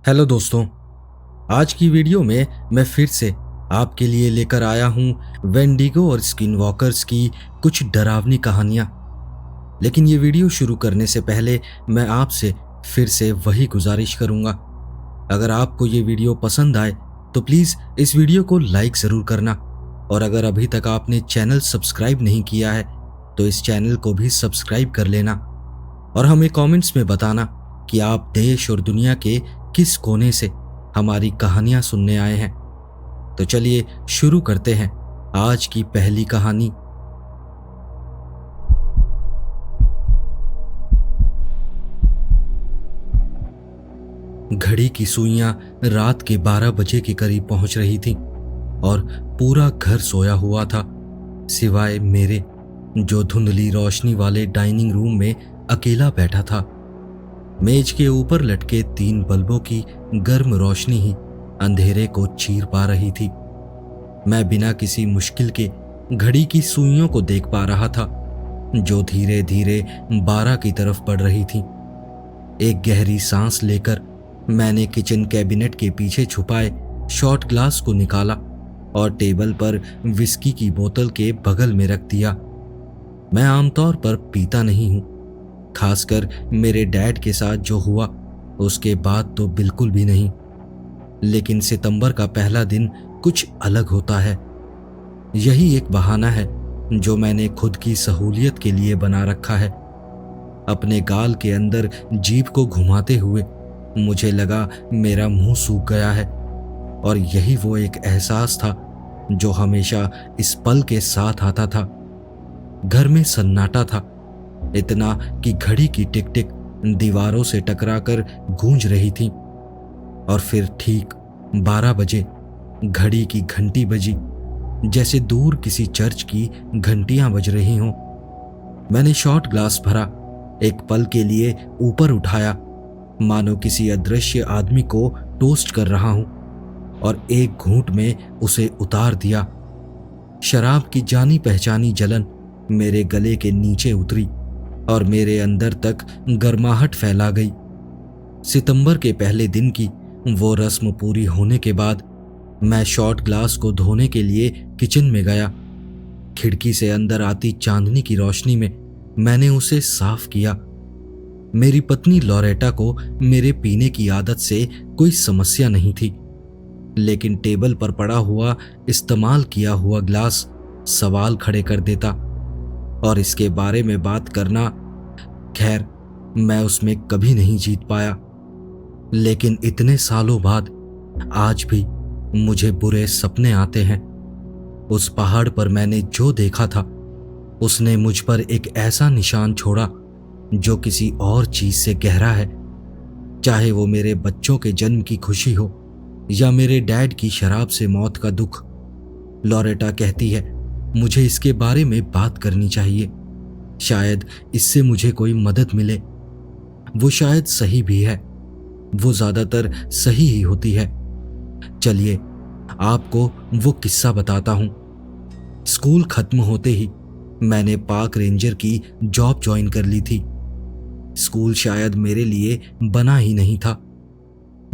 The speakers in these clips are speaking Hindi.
हेलो दोस्तों। आज की वीडियो में मैं फिर से आपके लिए लेकर आया हूं वेंडिगो और स्किनवॉकर्स की कुछ डरावनी कहानियां। लेकिन ये वीडियो शुरू करने से पहले मैं आपसे फिर से वही गुजारिश करूंगा, अगर आपको ये वीडियो पसंद आए तो प्लीज़ इस वीडियो को लाइक ज़रूर करना, और अगर अभी तक आपने चैनल सब्सक्राइब नहीं किया है तो इस चैनल को भी सब्सक्राइब कर लेना, और हमें कमेंट्स में बताना कि आप देश और दुनिया के किस कोने से हमारी कहानियां सुनने आए हैं। तो चलिए शुरू करते हैं आज की पहली कहानी। घड़ी की सुइयां रात के 12 बजे के करीब पहुंच रही थीं और पूरा घर सोया हुआ था, सिवाय मेरे, जो धुंधली रोशनी वाले डाइनिंग रूम में अकेला बैठा था। मेज के ऊपर लटके 3 बल्बों की गर्म रोशनी ही अंधेरे को चीर पा रही थी। मैं बिना किसी मुश्किल के घड़ी की सुइयों को देख पा रहा था, जो धीरे धीरे 12 की तरफ बढ़ रही थी। एक गहरी सांस लेकर मैंने किचन कैबिनेट के पीछे छुपाए शॉट ग्लास को निकाला और टेबल पर विस्की की बोतल के बगल में रख दिया। मैं आमतौर पर पीता नहीं हूं, खासकर मेरे डैड के साथ जो हुआ उसके बाद तो बिल्कुल भी नहीं। लेकिन सितंबर का पहला दिन कुछ अलग होता है। यही एक बहाना है जो मैंने खुद की सहूलियत के लिए बना रखा है। अपने गाल के अंदर जीभ को घुमाते हुए मुझे लगा मेरा मुंह सूख गया है, और यही वो एक एहसास था जो हमेशा इस पल के साथ आता था। घर में सन्नाटा था, इतना कि घड़ी की टिक टिक दीवारों से टकराकर गूंज रही थी। और फिर ठीक 12 बजे घड़ी की घंटी बजी, जैसे दूर किसी चर्च की घंटियां बज रही हों। मैंने शॉट ग्लास भरा, एक पल के लिए ऊपर उठाया, मानो किसी अदृश्य आदमी को टोस्ट कर रहा हूं, और एक घूंट में उसे उतार दिया। शराब की जानी पहचानी जलन मेरे गले के नीचे उतरी और मेरे अंदर तक गर्माहट फैला गई। सितंबर के पहले दिन की वो रस्म पूरी होने के बाद मैं शॉट ग्लास को धोने के लिए किचन में गया। खिड़की से अंदर आती चांदनी की रोशनी में मैंने उसे साफ किया। मेरी पत्नी लॉरेटा को मेरे पीने की आदत से कोई समस्या नहीं थी, लेकिन टेबल पर पड़ा हुआ इस्तेमाल किया हुआ ग्लास सवाल खड़े कर देता, और इसके बारे में बात करना, खैर मैं उसमें कभी नहीं जीत पाया। लेकिन इतने सालों बाद आज भी मुझे बुरे सपने आते हैं। उस पहाड़ पर मैंने जो देखा था उसने मुझ पर एक ऐसा निशान छोड़ा जो किसी और चीज से गहरा है, चाहे वो मेरे बच्चों के जन्म की खुशी हो या मेरे डैड की शराब से मौत का दुख। लॉरेटा कहती है मुझे इसके बारे में बात करनी चाहिए, शायद इससे मुझे कोई मदद मिले। वो शायद सही भी है, वो ज्यादातर सही ही होती है। चलिए आपको वो किस्सा बताता हूं। स्कूल खत्म होते ही मैंने पार्क रेंजर की जॉब ज्वाइन कर ली थी। स्कूल शायद मेरे लिए बना ही नहीं था।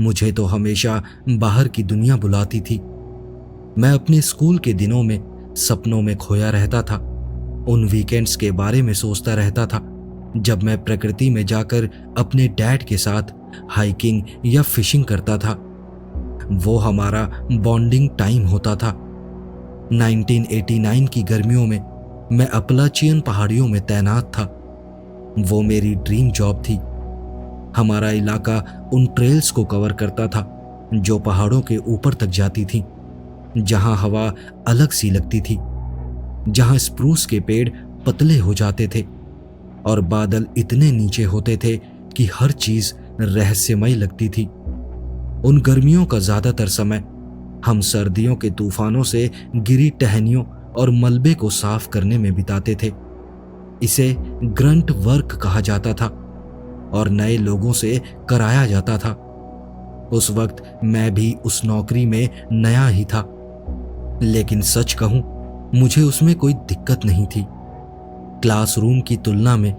मुझे तो हमेशा बाहर की दुनिया बुलाती थी। मैं अपने स्कूल के दिनों में सपनों में खोया रहता था, उन वीकेंड्स के बारे में सोचता रहता था जब मैं प्रकृति में जाकर अपने डैड के साथ हाइकिंग या फिशिंग करता था। वो हमारा बॉन्डिंग टाइम होता था। 1989 की गर्मियों में मैं अपलाचियन पहाड़ियों में तैनात था। वो मेरी ड्रीम जॉब थी। हमारा इलाका उन ट्रेल्स को कवर करता था जो पहाड़ों के ऊपर तक जाती थी, जहां हवा अलग सी लगती थी, जहां स्प्रूस के पेड़ पतले हो जाते थे और बादल इतने नीचे होते थे कि हर चीज रहस्यमय लगती थी। उन गर्मियों का ज्यादातर समय हम सर्दियों के तूफानों से गिरी टहनियों और मलबे को साफ करने में बिताते थे। इसे ग्रंट वर्क कहा जाता था और नए लोगों से कराया जाता था। उस वक्त मैं भी उस नौकरी में नया ही था, लेकिन सच कहूं मुझे उसमें कोई दिक्कत नहीं थी। क्लासरूम की तुलना में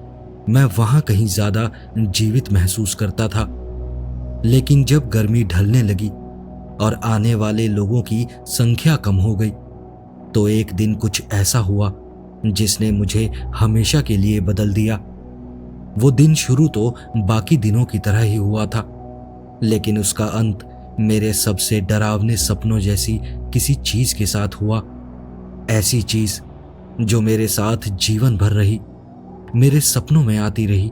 मैं वहां कहीं ज्यादा जीवित महसूस करता था। लेकिन जब गर्मी ढलने लगी और आने वाले लोगों की संख्या कम हो गई तो एक दिन कुछ ऐसा हुआ जिसने मुझे हमेशा के लिए बदल दिया। वो दिन शुरू तो बाकी दिनों की तरह ही हुआ था, लेकिन उसका अंत मेरे सबसे डरावने सपनों जैसी किसी चीज के साथ हुआ। ऐसी चीज जो मेरे साथ जीवन भर रही, मेरे सपनों में आती रही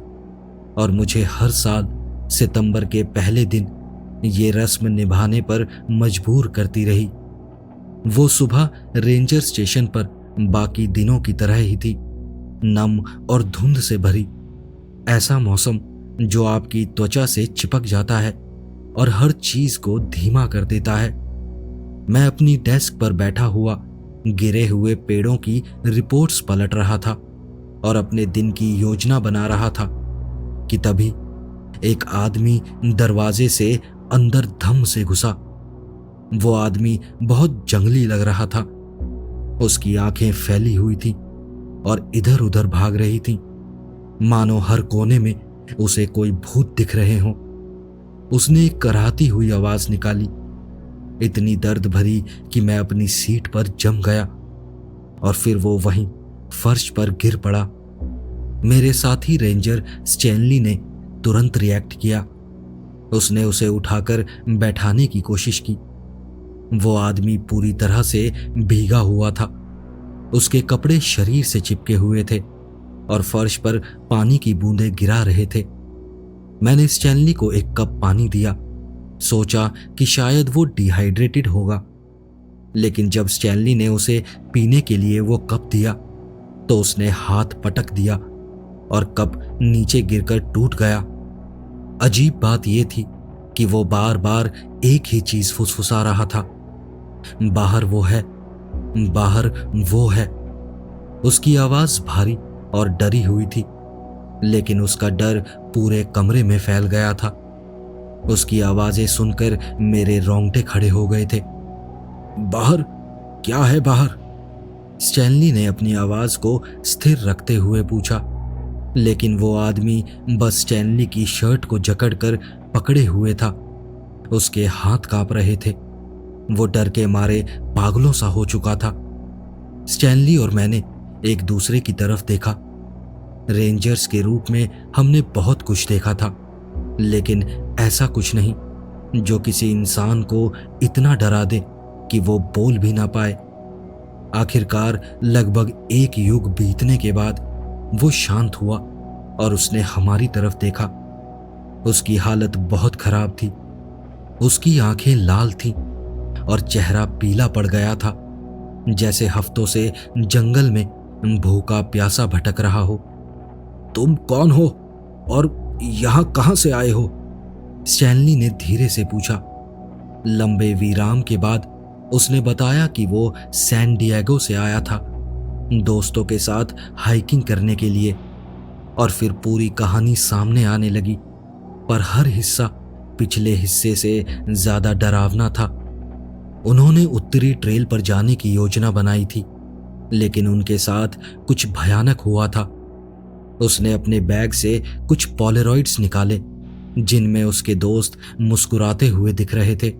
और मुझे हर साल सितंबर के पहले दिन ये रस्म निभाने पर मजबूर करती रही। वो सुबह रेंजर स्टेशन पर बाकी दिनों की तरह ही थी, नम और धुंध से भरी। ऐसा मौसम जो आपकी त्वचा से चिपक जाता है और हर चीज को धीमा कर देता है। मैं अपनी डेस्क पर बैठा हुआ गिरे हुए पेड़ों की रिपोर्ट्स पलट रहा था और अपने दिन की योजना बना रहा था कि तभी एक आदमी दरवाजे से अंदर धम से घुसा। वो आदमी बहुत जंगली लग रहा था। उसकी आंखें फैली हुई थीं और इधर उधर भाग रही थीं, मानो हर कोने में उसे कोई भूत दिख रहे हों। उसने एक कराहती हुई आवाज निकाली, इतनी दर्द भरी कि मैं अपनी सीट पर जम गया और फिर वो वहीं फर्श पर गिर पड़ा। मेरे साथी रेंजर स्टैनली ने तुरंत रिएक्ट किया। उसने उसे उठाकर बैठाने की कोशिश की। वो आदमी पूरी तरह से भीगा हुआ था। उसके कपड़े शरीर से चिपके हुए थे और फर्श पर पानी की बूंदें गिरा रहे थे। मैंने स्टैनली को एक कप पानी दिया, सोचा कि शायद वो डिहाइड्रेटेड होगा, लेकिन जब स्टैनली ने उसे पीने के लिए वो कप दिया तो उसने हाथ पटक दिया और कप नीचे गिरकर टूट गया। अजीब बात यह थी कि वो बार बार एक ही चीज फुसफुसा रहा था, बाहर वो है, बाहर वो है। उसकी आवाज भारी और डरी हुई थी, लेकिन उसका डर पूरे कमरे में फैल गया था। उसकी आवाजें सुनकर मेरे रोंगटे खड़े हो गए थे। बाहर क्या है बाहर? स्टैनली ने अपनी आवाज को स्थिर रखते हुए पूछा, लेकिन वो आदमी बस स्टैनली की शर्ट को जकड़कर पकड़े हुए था। उसके हाथ कांप रहे थे। वो डर के मारे पागलों सा हो चुका था। स्टैनली और मैंने एक दूसरे की तरफ देखा। रेंजर्स के रूप में हमने बहुत कुछ देखा था, लेकिन ऐसा कुछ नहीं जो किसी इंसान को इतना डरा दे कि वो बोल भी ना पाए। आखिरकार लगभग एक युग बीतने के बाद वो शांत हुआ और उसने हमारी तरफ देखा। उसकी हालत बहुत खराब थी। उसकी आंखें लाल थीं और चेहरा पीला पड़ गया था, जैसे हफ्तों से जंगल में भूखा प्यासा भटक रहा हो। तुम कौन हो और यहां कहां से आए हो? स्टैनली ने धीरे से पूछा। लंबे विराम के बाद उसने बताया कि वो सैन डिएगो से आया था, दोस्तों के साथ हाइकिंग करने के लिए। और फिर पूरी कहानी सामने आने लगी, पर हर हिस्सा पिछले हिस्से से ज्यादा डरावना था। उन्होंने उत्तरी ट्रेल पर जाने की योजना बनाई थी, लेकिन उनके साथ कुछ भयानक हुआ था। उसने अपने बैग से कुछ पोलेरॉइड्स निकाले जिनमें उसके दोस्त मुस्कुराते हुए दिख रहे थे,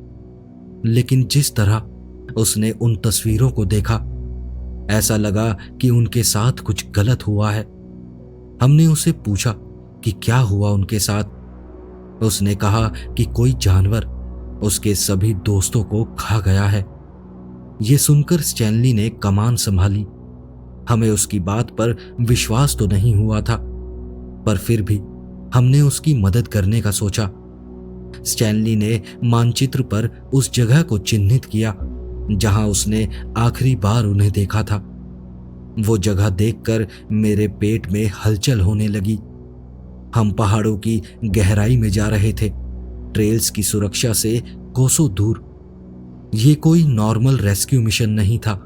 लेकिन जिस तरह उसने उन तस्वीरों को देखा, ऐसा लगा कि उनके साथ कुछ गलत हुआ है। हमने उसे पूछा कि क्या हुआ उनके साथ। उसने कहा कि कोई जानवर उसके सभी दोस्तों को खा गया है। यह सुनकर स्टैनली ने कमान संभाली। हमें उसकी बात पर विश्वास तो नहीं हुआ था, पर फिर भी हमने उसकी मदद करने का सोचा। स्टैनली ने मानचित्र पर उस जगह को चिन्हित किया जहां उसने आखिरी बार उन्हें देखा था। वो जगह देखकर मेरे पेट में हलचल होने लगी। हम पहाड़ों की गहराई में जा रहे थे, ट्रेल्स की सुरक्षा से कोसों दूर। ये कोई नॉर्मल रेस्क्यू मिशन नहीं था।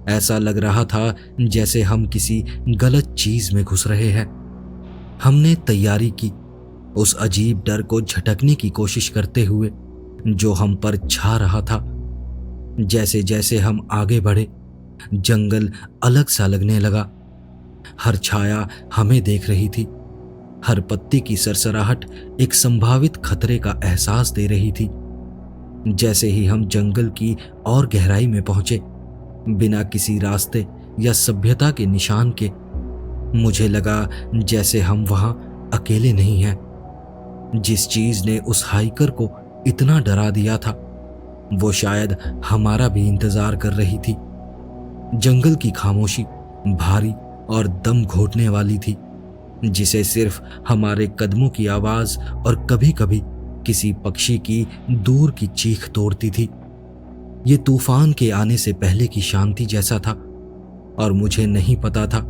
ऐसा लग रहा था जैसे हम किसी गलत चीज में घुस रहे हैं। हमने तैयारी की, उस अजीब डर को झटकने की कोशिश करते हुए जो हम पर छा रहा था। जैसे जैसे हम आगे बढ़े, जंगल अलग सा लगने लगा। हर छाया हमें देख रही थी। हर पत्ती की सरसराहट एक संभावित खतरे का एहसास दे रही थी। जैसे ही हम जंगल की और गहराई में पहुंचे, बिना किसी रास्ते या सभ्यता के निशान के, मुझे लगा जैसे हम वहां अकेले नहीं हैं। जिस चीज ने उस हाइकर को इतना डरा दिया था, वो शायद हमारा भी इंतजार कर रही थी। जंगल की खामोशी भारी और दम घोटने वाली थी, जिसे सिर्फ हमारे कदमों की आवाज और कभी-कभी किसी पक्षी की दूर की चीख तोड़ती थी। ये तूफान के आने से पहले की शांति जैसा था, और मुझे नहीं पता था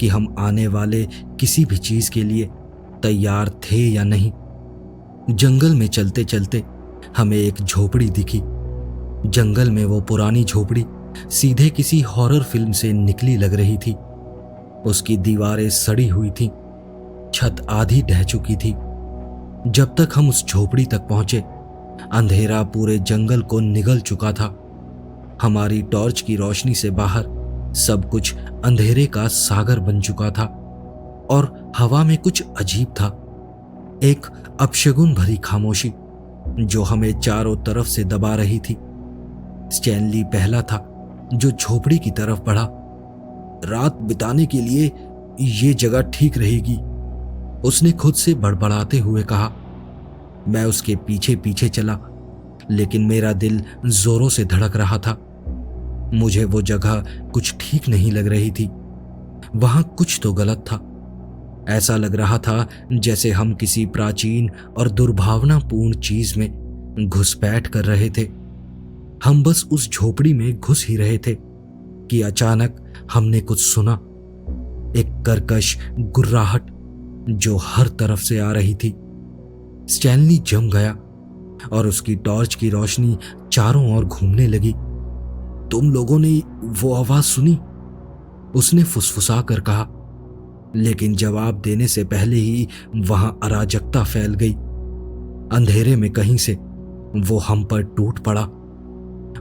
कि हम आने वाले किसी भी चीज के लिए तैयार थे या नहीं। जंगल में चलते चलते हमें एक झोपड़ी दिखी। जंगल में वो पुरानी झोपड़ी सीधे किसी हॉरर फिल्म से निकली लग रही थी। उसकी दीवारें सड़ी हुई थीं, छत आधी ढह चुकी थी। जब तक हम उस झोपड़ी तक पहुंचे, अंधेरा पूरे जंगल को निगल चुका था। हमारी टॉर्च की रोशनी से बाहर सब कुछ अंधेरे का सागर बन चुका था, और हवा में कुछ अजीब था, एक अपशगुन भरी खामोशी जो हमें चारों तरफ से दबा रही थी। स्टैनली पहला था जो झोपड़ी की तरफ बढ़ा। रात बिताने के लिए ये जगह ठीक रहेगी, उसने खुद से बड़बड़ाते हुए कहा। मैं उसके पीछे पीछे चला, लेकिन मेरा दिल जोरों से धड़क रहा था। मुझे वो जगह कुछ ठीक नहीं लग रही थी। वहां कुछ तो गलत था। ऐसा लग रहा था जैसे हम किसी प्राचीन और दुर्भावनापूर्ण चीज में घुसपैठ कर रहे थे। हम बस उस झोपड़ी में घुस ही रहे थे कि अचानक हमने कुछ सुना, एक कर्कश गुर्राहट जो हर तरफ से आ रही थी। स्टैनली जम गया और उसकी टॉर्च की रोशनी चारों ओर घूमने लगी। तुम लोगों ने वो आवाज सुनी? उसने फुसफुसा कर कहा, लेकिन जवाब देने से पहले ही वहां अराजकता फैल गई। अंधेरे में कहीं से वो हम पर टूट पड़ा।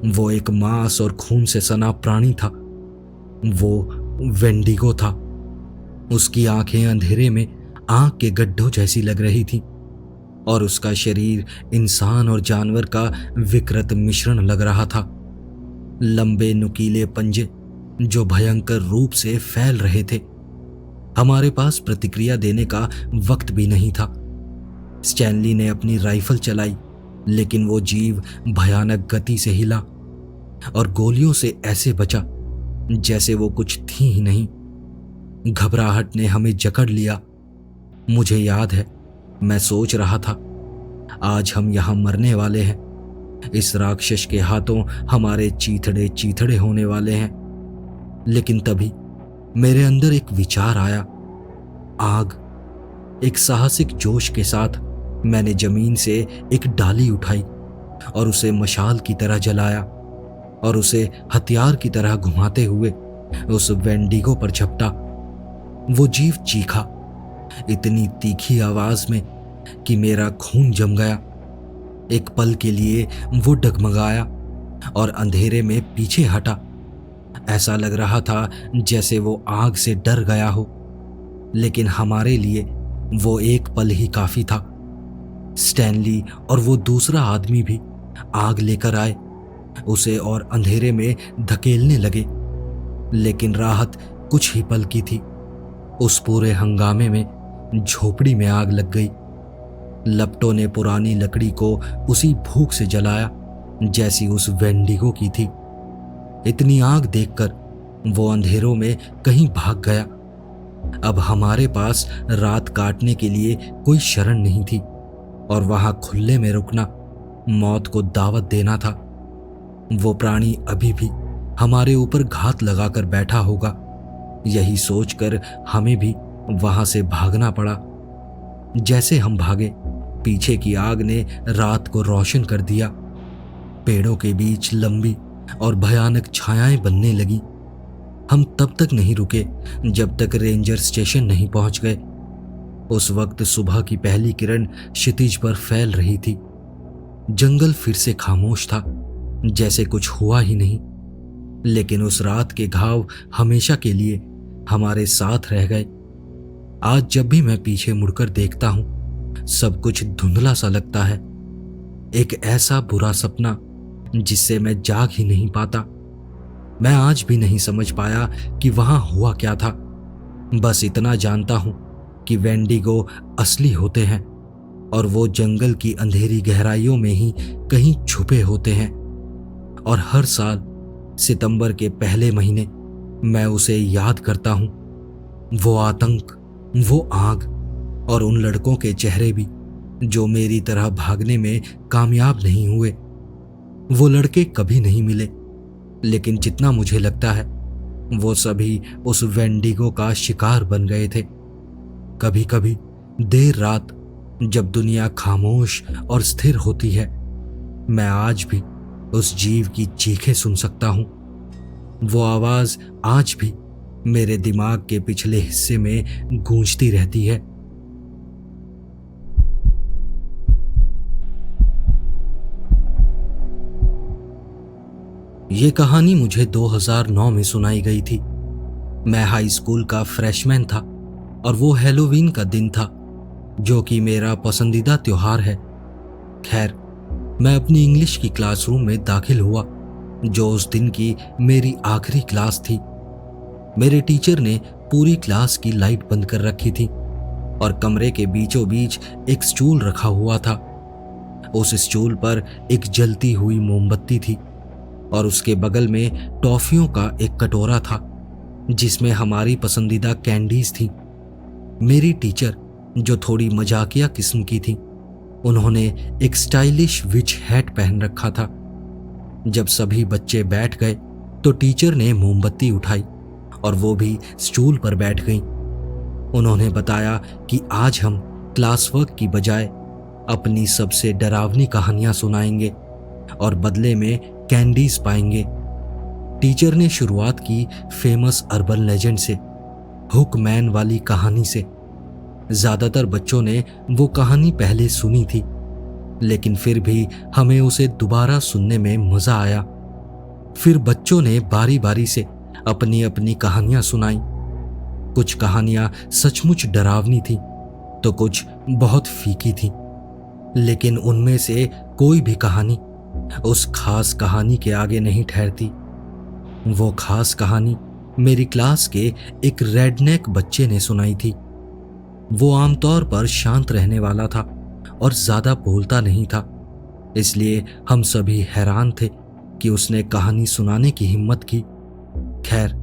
वो एक मांस और खून से सना प्राणी था। वो वेंडिगो था। उसकी आंखें अंधेरे में आंख के गड्ढों जैसी लग रही थी, और उसका शरीर इंसान और जानवर का विकृत मिश्रण लग रहा था। लंबे नुकीले पंजे जो भयंकर रूप से फैल रहे थे। हमारे पास प्रतिक्रिया देने का वक्त भी नहीं था। स्टैनली ने अपनी राइफल चलाई, लेकिन वो जीव भयानक गति से हिला और गोलियों से ऐसे बचा जैसे वो कुछ थी ही नहीं। घबराहट ने हमें जकड़ लिया। मुझे याद है, मैं सोच रहा था, आज हम यहां मरने वाले हैं। इस राक्षस के हाथों हमारे चीथड़े चीथड़े होने वाले हैं। लेकिन तभी मेरे अंदर एक विचार आया, आग। एक साहसिक जोश के साथ मैंने जमीन से एक डाली उठाई और उसे मशाल की तरह जलाया, और उसे हथियार की तरह घुमाते हुए उस वेंडिगो पर झपटा। वो जीव चीखा, इतनी तीखी आवाज में कि मेरा खून जम गया। एक पल के लिए वो डगमगाया और अंधेरे में पीछे हटा। ऐसा लग रहा था जैसे वो आग से डर गया हो, लेकिन हमारे लिए वो एक पल ही काफी था। स्टैनली और वो दूसरा आदमी भी आग लेकर आए, उसे और अंधेरे में धकेलने लगे। लेकिन राहत कुछ ही पल की थी। उस पूरे हंगामे में झोपड़ी में आग लग गई। लपटों ने पुरानी लकड़ी को उसी भूख से जलाया जैसी उस वेंडिगो की थी। इतनी आग देखकर वो अंधेरों में कहीं भाग गया। अब हमारे पास रात काटने के लिए कोई शरण नहीं थी, और वहां खुले में रुकना मौत को दावत देना था। वो प्राणी अभी भी हमारे ऊपर घात लगाकर बैठा होगा। यही सोचकर हमें भी वहां से भागना पड़ा। जैसे हम भागे, पीछे की आग ने रात को रोशन कर दिया। पेड़ों के बीच लंबी और भयानक छायाएं बनने लगी। हम तब तक नहीं रुके जब तक रेंजर स्टेशन नहीं पहुंच गए। उस वक्त सुबह की पहली किरण क्षितिज पर फैल रही थी। जंगल फिर से खामोश था, जैसे कुछ हुआ ही नहीं। लेकिन उस रात के घाव हमेशा के लिए हमारे साथ रह गए। आज जब भी मैं पीछे मुड़कर देखता हूं, सब कुछ धुंधला सा लगता है। एक ऐसा बुरा सपना जिससे मैं जाग ही नहीं पाता। मैं आज भी नहीं समझ पाया कि वहां हुआ क्या था। बस इतना जानता हूं कि वेंडिगो असली होते हैं और वो जंगल की अंधेरी गहराइयों में ही कहीं छुपे होते हैं। और हर साल सितंबर के पहले महीने मैं उसे याद करता हूं। वो आतंक, वो आग और उन लड़कों के चेहरे भी जो मेरी तरह भागने में कामयाब नहीं हुए। वो लड़के कभी नहीं मिले, लेकिन जितना मुझे लगता है वो सभी उस वेंडिगो का शिकार बन गए थे। कभी कभी देर रात जब दुनिया खामोश और स्थिर होती है, मैं आज भी उस जीव की चीखें सुन सकता हूं। वो आवाज आज भी मेरे दिमाग के पिछले हिस्से में गूंजती रहती है। ये कहानी मुझे 2009 में सुनाई गई थी। मैं हाई स्कूल का फ्रेशमैन था और वो हैलोवीन का दिन था, जो कि मेरा पसंदीदा त्योहार है। खैर, मैं अपनी इंग्लिश की क्लासरूम में दाखिल हुआ, जो उस दिन की मेरी आखिरी क्लास थी। मेरे टीचर ने पूरी क्लास की लाइट बंद कर रखी थी और कमरे के बीचों बीच एक स्टूल रखा हुआ था। उस स्टूल पर एक जलती हुई मोमबत्ती थी और उसके बगल में टॉफियों का एक कटोरा था जिसमें हमारी पसंदीदा कैंडीज थी। मेरी टीचर, जो थोड़ी मजाकिया किस्म की थी, उन्होंने एक स्टाइलिश विच हैट पहन रखा था। जब सभी बच्चे बैठ गए तो टीचर ने मोमबत्ती उठाई और वो भी स्टूल पर बैठ गईं। उन्होंने बताया कि आज हम क्लास वर्क की बजाय अपनी सबसे डरावनी कहानियां सुनाएंगे और बदले में कैंडीज पाएंगे। टीचर ने शुरुआत की फेमस अर्बन लेजेंड से, हुकमैन वाली कहानी से। ज्यादातर बच्चों ने वो कहानी पहले सुनी थी, लेकिन फिर भी हमें उसे दोबारा सुनने में मजा आया। फिर बच्चों ने बारी बारी से अपनी अपनी कहानियां सुनाई। कुछ कहानियां सचमुच डरावनी थी तो कुछ बहुत फीकी थी, लेकिन उनमें से कोई भी कहानी उस खास कहानी के आगे नहीं ठहरती। वो खास कहानी मेरी क्लास के एक रेडनेक बच्चे ने सुनाई थी। वो आमतौर पर शांत रहने वाला था और ज्यादा बोलता नहीं था, इसलिए हम सभी हैरान थे कि उसने कहानी सुनाने की हिम्मत की। खैर,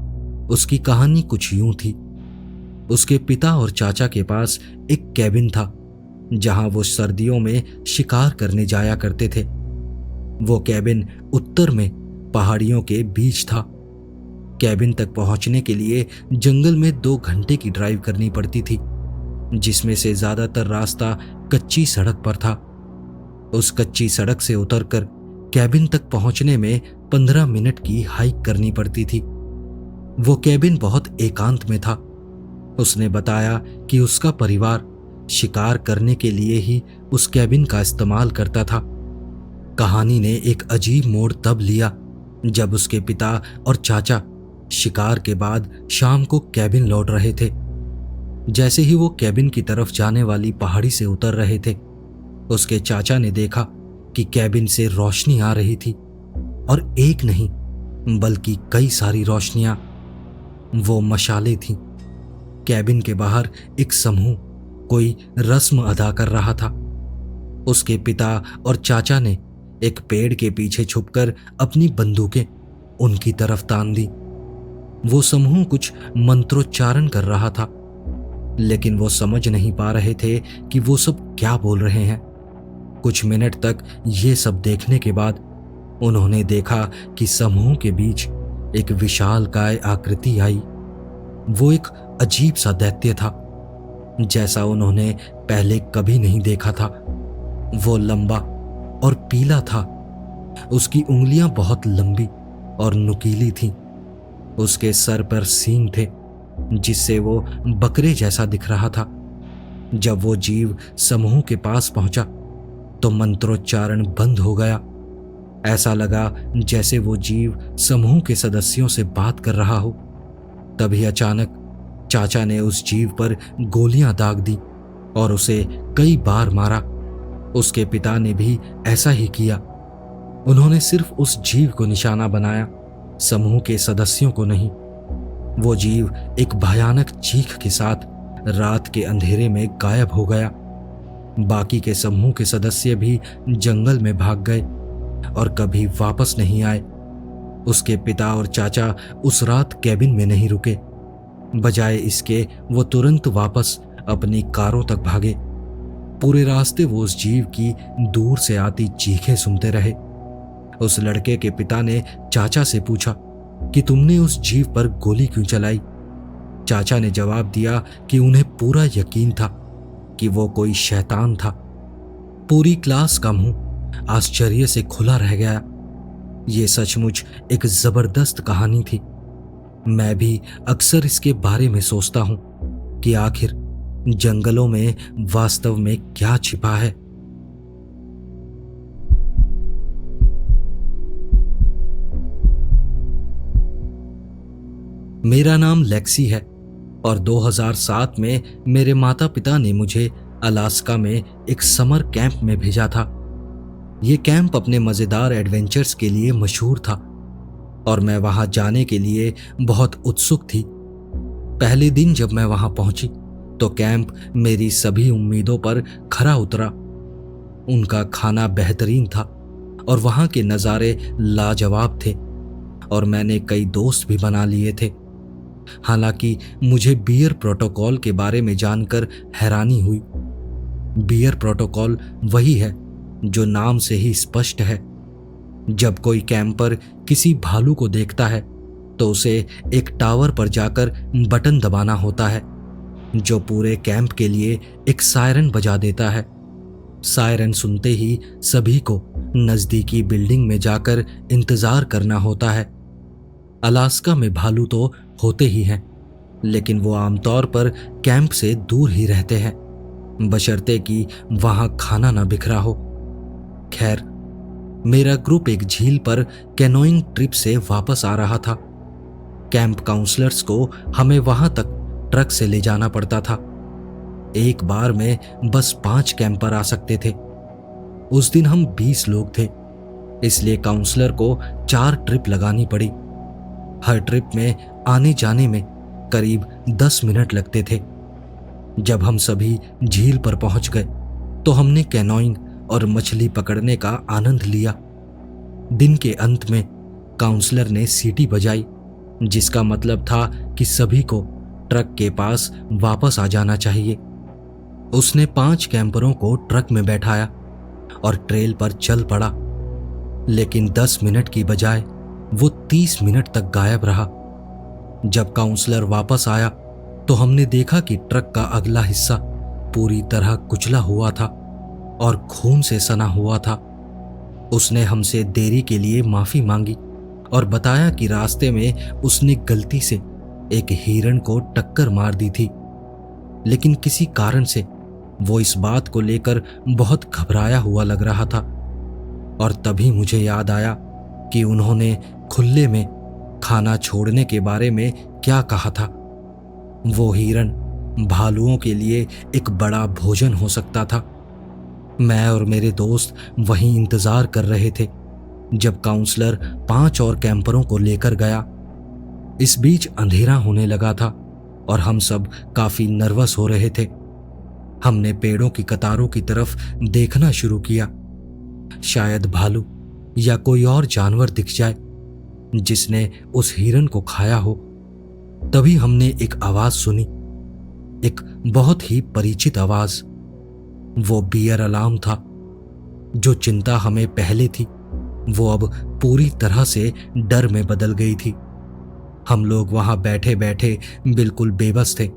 उसकी कहानी कुछ यूं थी। उसके पिता और चाचा के पास एक कैबिन था जहां वो सर्दियों में शिकार करने जाया करते थे। वो कैबिन उत्तर में पहाड़ियों के बीच था। कैबिन तक पहुंचने के लिए जंगल में 2 घंटे की ड्राइव करनी पड़ती थी, जिसमें से ज्यादातर रास्ता कच्ची सड़क पर था। उस कच्ची सड़क से उतरकर कैबिन तक पहुंचने में 15 मिनट की हाइक करनी पड़ती थी। वो कैबिन बहुत एकांत में था। उसने बताया कि उसका परिवार शिकार करने के लिए ही उस कैबिन का इस्तेमाल करता था। कहानी ने एक अजीब मोड़ तब लिया जब उसके पिता और चाचा शिकार के बाद शाम को कैबिन लौट रहे थे। जैसे ही वो कैबिन की तरफ जाने वाली पहाड़ी से उतर रहे थे, उसके चाचा ने देखा कि कैबिन से रोशनी आ रही थी, और एक नहीं बल्कि कई सारी रोशनियां। वो मशालें थीं। कैबिन के बाहर एक समूह कोई रस्म अदा कर रहा था। उसके पिता और चाचा ने एक पेड़ के पीछे छुपकर अपनी बंदूकें उनकी तरफ तान दी। वो समूह कुछ मंत्रोच्चारण कर रहा था, लेकिन वो समझ नहीं पा रहे थे कि वो सब क्या बोल रहे हैं। कुछ मिनट तक ये सब देखने के बाद उन्होंने देखा कि समूह के बीच एक विशालकाय आकृति आई। वो एक अजीब सा दैत्य था, जैसा उन्होंने पहले कभी नहीं देखा था। वो लंबा और पीला था। उसकी उंगलियां बहुत लंबी और नुकीली थीं। उसके सर पर सींग थे, जिससे वो बकरे जैसा दिख रहा था। जब वो जीव समूह के पास पहुंचा तो मंत्रोच्चारण बंद हो गया। ऐसा लगा जैसे वो जीव समूह के सदस्यों से बात कर रहा हो। तभी अचानक चाचा ने उस जीव पर गोलियां दाग दी और उसे कई बार मारा। उसके पिता ने भी ऐसा ही किया। उन्होंने सिर्फ उस जीव को निशाना बनाया, समूह के सदस्यों को नहीं। वो जीव एक भयानक चीख के साथ रात के अंधेरे में गायब हो गया। बाकी के समूह के सदस्य भी जंगल में भाग गए और कभी वापस नहीं आए। उसके पिता और चाचा उस रात कैबिन में नहीं रुके। बजाय इसके वो तुरंत वापस अपनी कारों तक भागे। पूरे रास्ते वो उस जीव की दूर से आती चीखें सुनते रहे। उस लड़के के पिता ने चाचा से पूछा कि तुमने उस जीव पर गोली क्यों चलाई। चाचा ने जवाब दिया कि उन्हें पूरा यकीन था कि वो कोई शैतान था। पूरी क्लास का मुंह आश्चर्य से खुला रह गया। ये सचमुच एक जबरदस्त कहानी थी। मैं भी अक्सर इसके बारे में सोचता हूं कि आखिर जंगलों में वास्तव में क्या छिपा है। मेरा नाम लेक्सी है और 2007 में मेरे माता पिता ने मुझे अलास्का में एक समर कैंप में भेजा था। ये कैंप अपने मजेदार एडवेंचर्स के लिए मशहूर था और मैं वहां जाने के लिए बहुत उत्सुक थी। पहले दिन जब मैं वहां पहुंची तो कैंप मेरी सभी उम्मीदों पर खरा उतरा। उनका खाना बेहतरीन था और वहां के नज़ारे लाजवाब थे और मैंने कई दोस्त भी बना लिए थे। हालांकि मुझे बियर प्रोटोकॉल के बारे में जानकर हैरानी हुई। बियर प्रोटोकॉल वही है जो नाम से ही स्पष्ट है। जब कोई कैंपर किसी भालू को देखता है तो उसे एक टावर पर जाकर बटन दबाना होता है जो पूरे कैंप के लिए एक सायरन बजा देता है। सायरन सुनते ही सभी को नजदीकी बिल्डिंग में जाकर इंतजार करना होता है। अलास्का में भालू तो होते ही हैं, लेकिन वो आमतौर पर कैंप से दूर ही रहते हैं, बशर्ते कि वहां खाना ना बिखरा हो। खैर, मेरा ग्रुप एक झील पर कैनोइंग ट्रिप से वापस आ रहा था। कैंप काउंसलर्स को हमें वहां तक ट्रक से ले जाना पड़ता था। एक बार में बस 5 कैंपर आ सकते थे। उस दिन हम 20 लोग थे, इसलिए काउंसलर को 4 ट्रिप लगानी पड़ी। हर ट्रिप में आने जाने में करीब 10 मिनट लगते थे। जब हम सभी झील पर पहुंच गए तो हमने कैनोइंग और मछली पकड़ने का आनंद लिया। दिन के अंत में काउंसलर ने सीटी बजाई, जिसका मतलब था कि सभी को ट्रक के पास वापस आ जाना चाहिए। उसने 5 कैंपरों को ट्रक में बैठाया और ट्रेल पर चल पड़ा, लेकिन 10 मिनट की बजाय वो 30 मिनट तक गायब रहा। जब काउंसलर वापस आया तो हमने देखा कि ट्रक का अगला हिस्सा पूरी तरह कुचला हुआ था और खून से सना हुआ था। उसने हमसे देरी के लिए माफी मांगी और बताया कि रास्ते में उसने गलती से एक हिरण को टक्कर मार दी थी, लेकिन किसी कारण से वो इस बात को लेकर बहुत घबराया हुआ लग रहा था। और तभी मुझे याद आया कि उन्होंने खुले में खाना छोड़ने के बारे में क्या कहा था। वो हिरण भालुओं के लिए एक बड़ा भोजन हो सकता था। मैं और मेरे दोस्त वहीं इंतजार कर रहे थे जब काउंसलर 5 और कैंपरों को लेकर गया। इस बीच अंधेरा होने लगा था और हम सब काफी नर्वस हो रहे थे। हमने पेड़ों की कतारों की तरफ देखना शुरू किया। शायद भालू या कोई और जानवर दिख जाए जिसने उस हिरण को खाया हो। तभी हमने एक आवाज सुनी, एक बहुत ही परिचित आवाज। वो बियर अलार्म था। जो चिंता हमें पहले थी वो अब पूरी तरह से डर में बदल गई थी। हम लोग वहां बैठे बैठे बिल्कुल बेबस थे।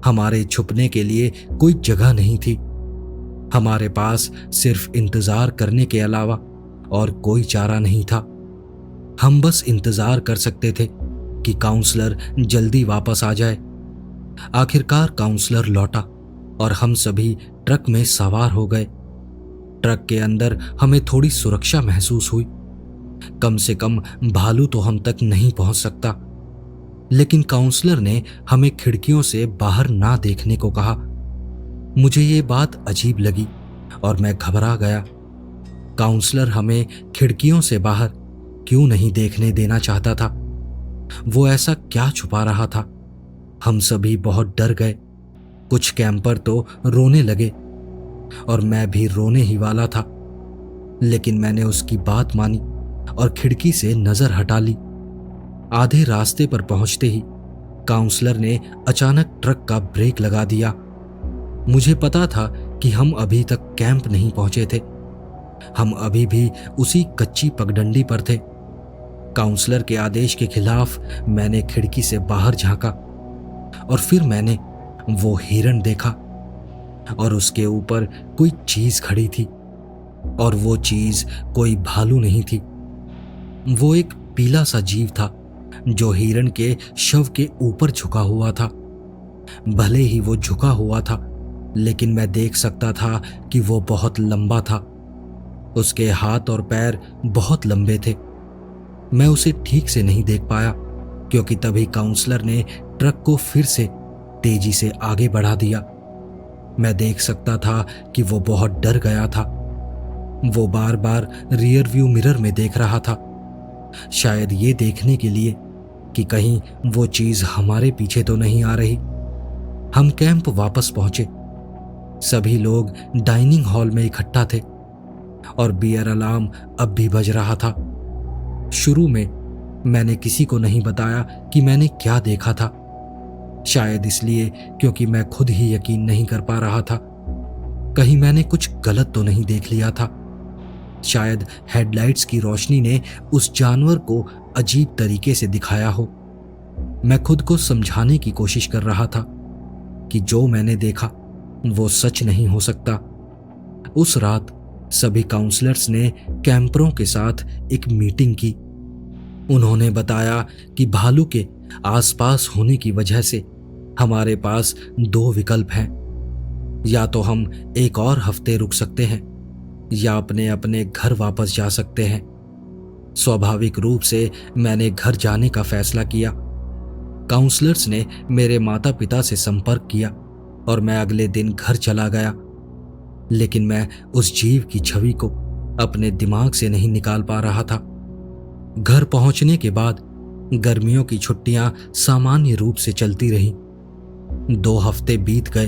हमारे छुपने के लिए कोई जगह नहीं थी। हमारे पास सिर्फ इंतजार करने के अलावा और कोई चारा नहीं था। हम बस इंतजार कर सकते थे कि काउंसलर जल्दी वापस आ जाए। आखिरकार काउंसलर लौटा और हम सभी ट्रक में सवार हो गए। ट्रक के अंदर हमें थोड़ी सुरक्षा महसूस हुई। कम से कम भालू तो हम तक नहीं पहुंच सकता। लेकिन काउंसलर ने हमें खिड़कियों से बाहर ना देखने को कहा। मुझे ये बात अजीब लगी और मैं घबरा गया। काउंसलर हमें खिड़कियों से बाहर क्यों नहीं देखने देना चाहता था? वो ऐसा क्या छुपा रहा था? हम सभी बहुत डर गए। कुछ कैंपर तो रोने लगे और मैं भी रोने ही वाला था, लेकिन मैंने उसकी बात मानी और खिड़की से नजर हटा ली। आधे रास्ते पर पहुंचते ही काउंसलर ने अचानक ट्रक का ब्रेक लगा दिया। मुझे पता था कि हम अभी तक कैंप नहीं पहुंचे थे। हम अभी भी उसी कच्ची पगडंडी पर थे। काउंसलर के आदेश के खिलाफ मैंने खिड़की से बाहर झांका और फिर मैंने वो हिरन देखा और उसके ऊपर कोई चीज खड़ी थी, और वो चीज कोई भालू नहीं थी। वो एक पीला सा जीव था जो हिरन के शव के ऊपर झुका हुआ था। भले ही वो झुका हुआ था, लेकिन मैं देख सकता था कि वो बहुत लंबा था। उसके हाथ और पैर बहुत लंबे थे। मैं उसे ठीक से नहीं देख पाया क्योंकि तभी काउंसलर ने ट्रक को फिर से तेजी से आगे बढ़ा दिया। मैं देख सकता था कि वो बहुत डर गया था। वो बार बार रियर व्यू मिरर में देख रहा था, शायद ये देखने के लिए कि कहीं वो चीज हमारे पीछे तो नहीं आ रही। हम कैंप वापस पहुंचे। सभी लोग डाइनिंग हॉल में इकट्ठा थे और बियर अलार्म अब भी बज रहा था। शुरू में मैंने किसी को नहीं बताया कि मैंने क्या देखा था, शायद इसलिए क्योंकि मैं खुद ही यकीन नहीं कर पा रहा था। कहीं मैंने कुछ गलत तो नहीं देख लिया था। शायद हेडलाइट्स की रोशनी ने उस जानवर को अजीब तरीके से दिखाया हो। मैं खुद को समझाने की कोशिश कर रहा था कि जो मैंने देखा वो सच नहीं हो सकता। उस रात सभी काउंसलर्स ने कैंपरों के साथ एक मीटिंग की। उन्होंने बताया कि भालू के आसपास होने की वजह से हमारे पास दो विकल्प हैं। या तो हम एक और हफ्ते रुक सकते हैं या अपने अपने घर वापस जा सकते हैं। स्वाभाविक रूप से मैंने घर जाने का फैसला किया। काउंसलर्स ने मेरे माता पिता से संपर्क किया और मैं अगले दिन घर चला गया, लेकिन मैं उस जीव की छवि को अपने दिमाग से नहीं निकाल पा रहा था। घर पहुंचने के बाद गर्मियों की छुट्टियां सामान्य रूप से चलती रहीं। 2 हफ्ते बीत गए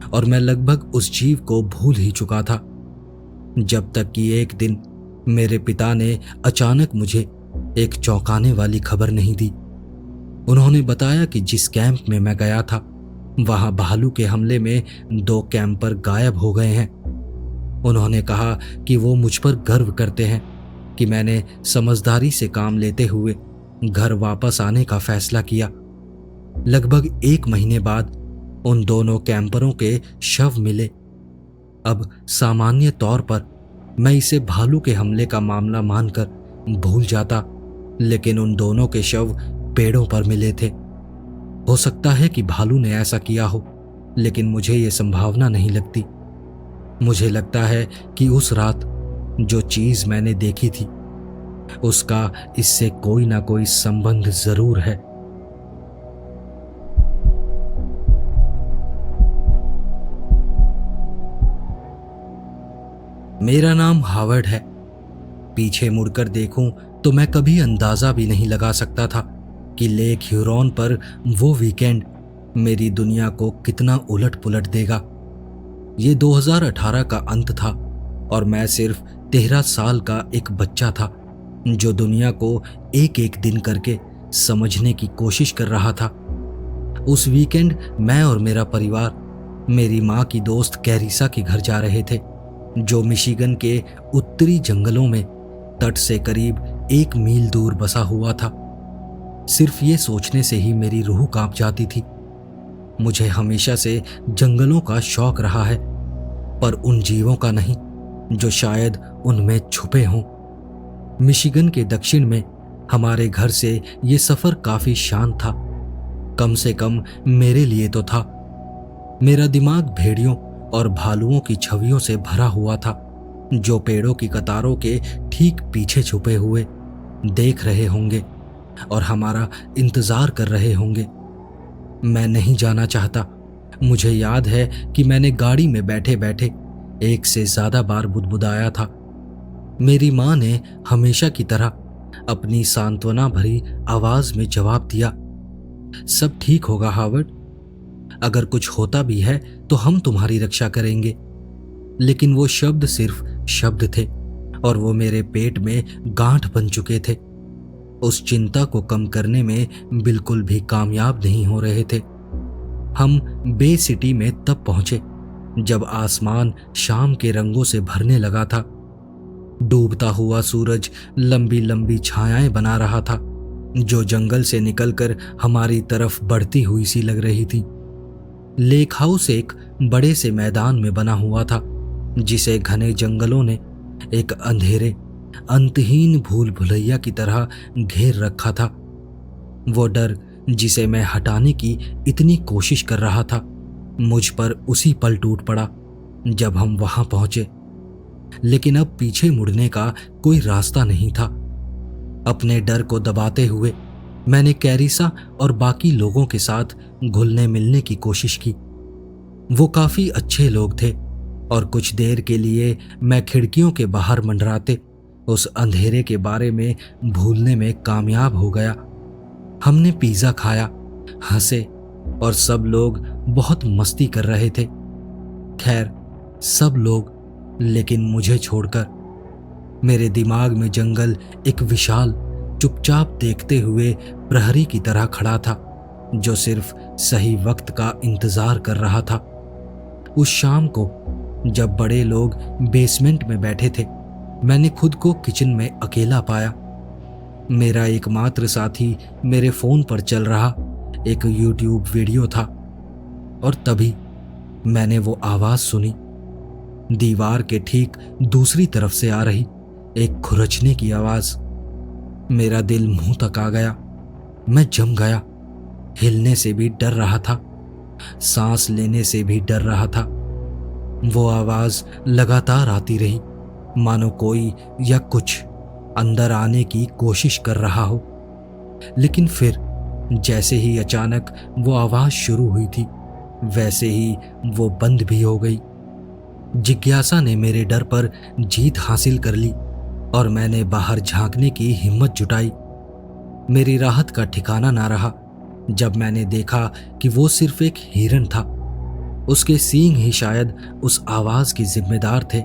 और मैं लगभग उस जीव को भूल ही चुका था, जब तक कि एक दिन मेरे पिता ने अचानक मुझे एक चौंकाने वाली खबर नहीं दी। उन्होंने बताया कि जिस कैंप में मैं गया था वहां भालू के हमले में 2 कैंपर गायब हो गए हैं। उन्होंने कहा कि वो मुझ पर गर्व करते हैं कि मैंने समझदारी से काम लेते हुए घर वापस आने का फैसला किया। लगभग 1 महीने बाद उन दोनों कैंपरों के शव मिले। अब सामान्य तौर पर मैं इसे भालू के हमले का मामला मानकर भूल जाता, लेकिन उन दोनों के शव पेड़ों पर मिले थे। हो सकता है कि भालू ने ऐसा किया हो, लेकिन मुझे यह संभावना नहीं लगती। मुझे लगता है कि उस रात जो चीज मैंने देखी थी उसका इससे कोई ना कोई संबंध जरूर है। मेरा नाम हावर्ड है। पीछे मुड़कर देखूं तो मैं कभी अंदाजा भी नहीं लगा सकता था कि लेक ह्यूरॉन पर वो वीकेंड मेरी दुनिया को कितना उलट पुलट देगा। ये 2018 का अंत था और मैं सिर्फ 13 साल का एक बच्चा था जो दुनिया को एक एक दिन करके समझने की कोशिश कर रहा था। उस वीकेंड मैं और मेरा परिवार मेरी माँ की दोस्त कैरिसा के घर जा रहे थे, जो मिशिगन के उत्तरी जंगलों में तट से करीब 1 मील दूर बसा हुआ था। सिर्फ ये सोचने से ही मेरी रूह कांप जाती थी। मुझे हमेशा से जंगलों का शौक रहा है, पर उन जीवों का नहीं जो शायद उनमें छुपे हों। मिशिगन के दक्षिण में हमारे घर से ये सफर काफी शांत था, कम से कम मेरे लिए तो था। मेरा दिमाग भेड़ियों और भालुओं की छवियों से भरा हुआ था, जो पेड़ों की कतारों के ठीक पीछे छुपे हुए देख रहे होंगे और हमारा इंतजार कर रहे होंगे। मैं नहीं जाना चाहता। मुझे याद है कि मैंने गाड़ी में बैठे बैठे एक से ज्यादा बार बुदबुदाया था। मेरी माँ ने हमेशा की तरह अपनी सांत्वना भरी आवाज में जवाब दिया, सब ठीक होगा हावर्ड, अगर कुछ होता भी है तो हम तुम्हारी रक्षा करेंगे। लेकिन वो शब्द सिर्फ शब्द थे और वो मेरे पेट में गांठ बन चुके थे। उस चिंता को कम करने में बिल्कुल भी कामयाब नहीं हो रहे थे। हम बे सिटी में तब पहुंचे जब आसमान शाम के रंगों से भरने लगा था। डूबता हुआ सूरज लंबी लंबी छायाएं बना रहा था जो जंगल से निकलकर हमारी तरफ बढ़ती हुई सी लग रही थी। लेक हाउस एक बड़े से मैदान में बना हुआ था जिसे घने जंगलों ने एक अंधेरे अंतहीन भूल भुलैया की तरह घेर रखा था। वो डर जिसे मैं हटाने की इतनी कोशिश कर रहा था मुझ पर उसी पल टूट पड़ा जब हम वहां पहुंचे। लेकिन अब पीछे मुड़ने का कोई रास्ता नहीं था। अपने डर को दबाते हुए मैंने कैरिसा और बाकी लोगों के साथ घुलने मिलने की कोशिश की। वो काफी अच्छे लोग थे और कुछ देर के लिए मैं खिड़कियों के बाहर मंडराते उस अंधेरे के बारे में भूलने में कामयाब हो गया। हमने पिज्जा खाया, हंसे और सब लोग बहुत मस्ती कर रहे थे। खैर सब लोग, लेकिन मुझे छोड़कर। मेरे दिमाग में जंगल एक विशाल चुपचाप देखते हुए प्रहरी की तरह खड़ा था जो सिर्फ सही वक्त का इंतजार कर रहा था। उस शाम को जब बड़े लोग बेसमेंट में बैठे थे मैंने खुद को किचन में अकेला पाया। मेरा एकमात्र साथी मेरे फोन पर चल रहा एक यूट्यूब वीडियो था और तभी मैंने वो आवाज सुनी, दीवार के ठीक दूसरी तरफ से आ रही एक खुरचने की आवाज। मेरा दिल मुंह तक आ गया। मैं जम गया। हिलने से भी डर रहा था, सांस लेने से भी डर रहा था। वो आवाज लगातार आती रही मानो कोई या कुछ अंदर आने की कोशिश कर रहा हो। लेकिन फिर जैसे ही अचानक वो आवाज शुरू हुई थी वैसे ही वो बंद भी हो गई। जिज्ञासा ने मेरे डर पर जीत हासिल कर ली और मैंने बाहर झांकने की हिम्मत जुटाई। मेरी राहत का ठिकाना ना रहा जब मैंने देखा कि वो सिर्फ एक हिरन था। उसके सींग ही शायद उस आवाज के जिम्मेदार थे।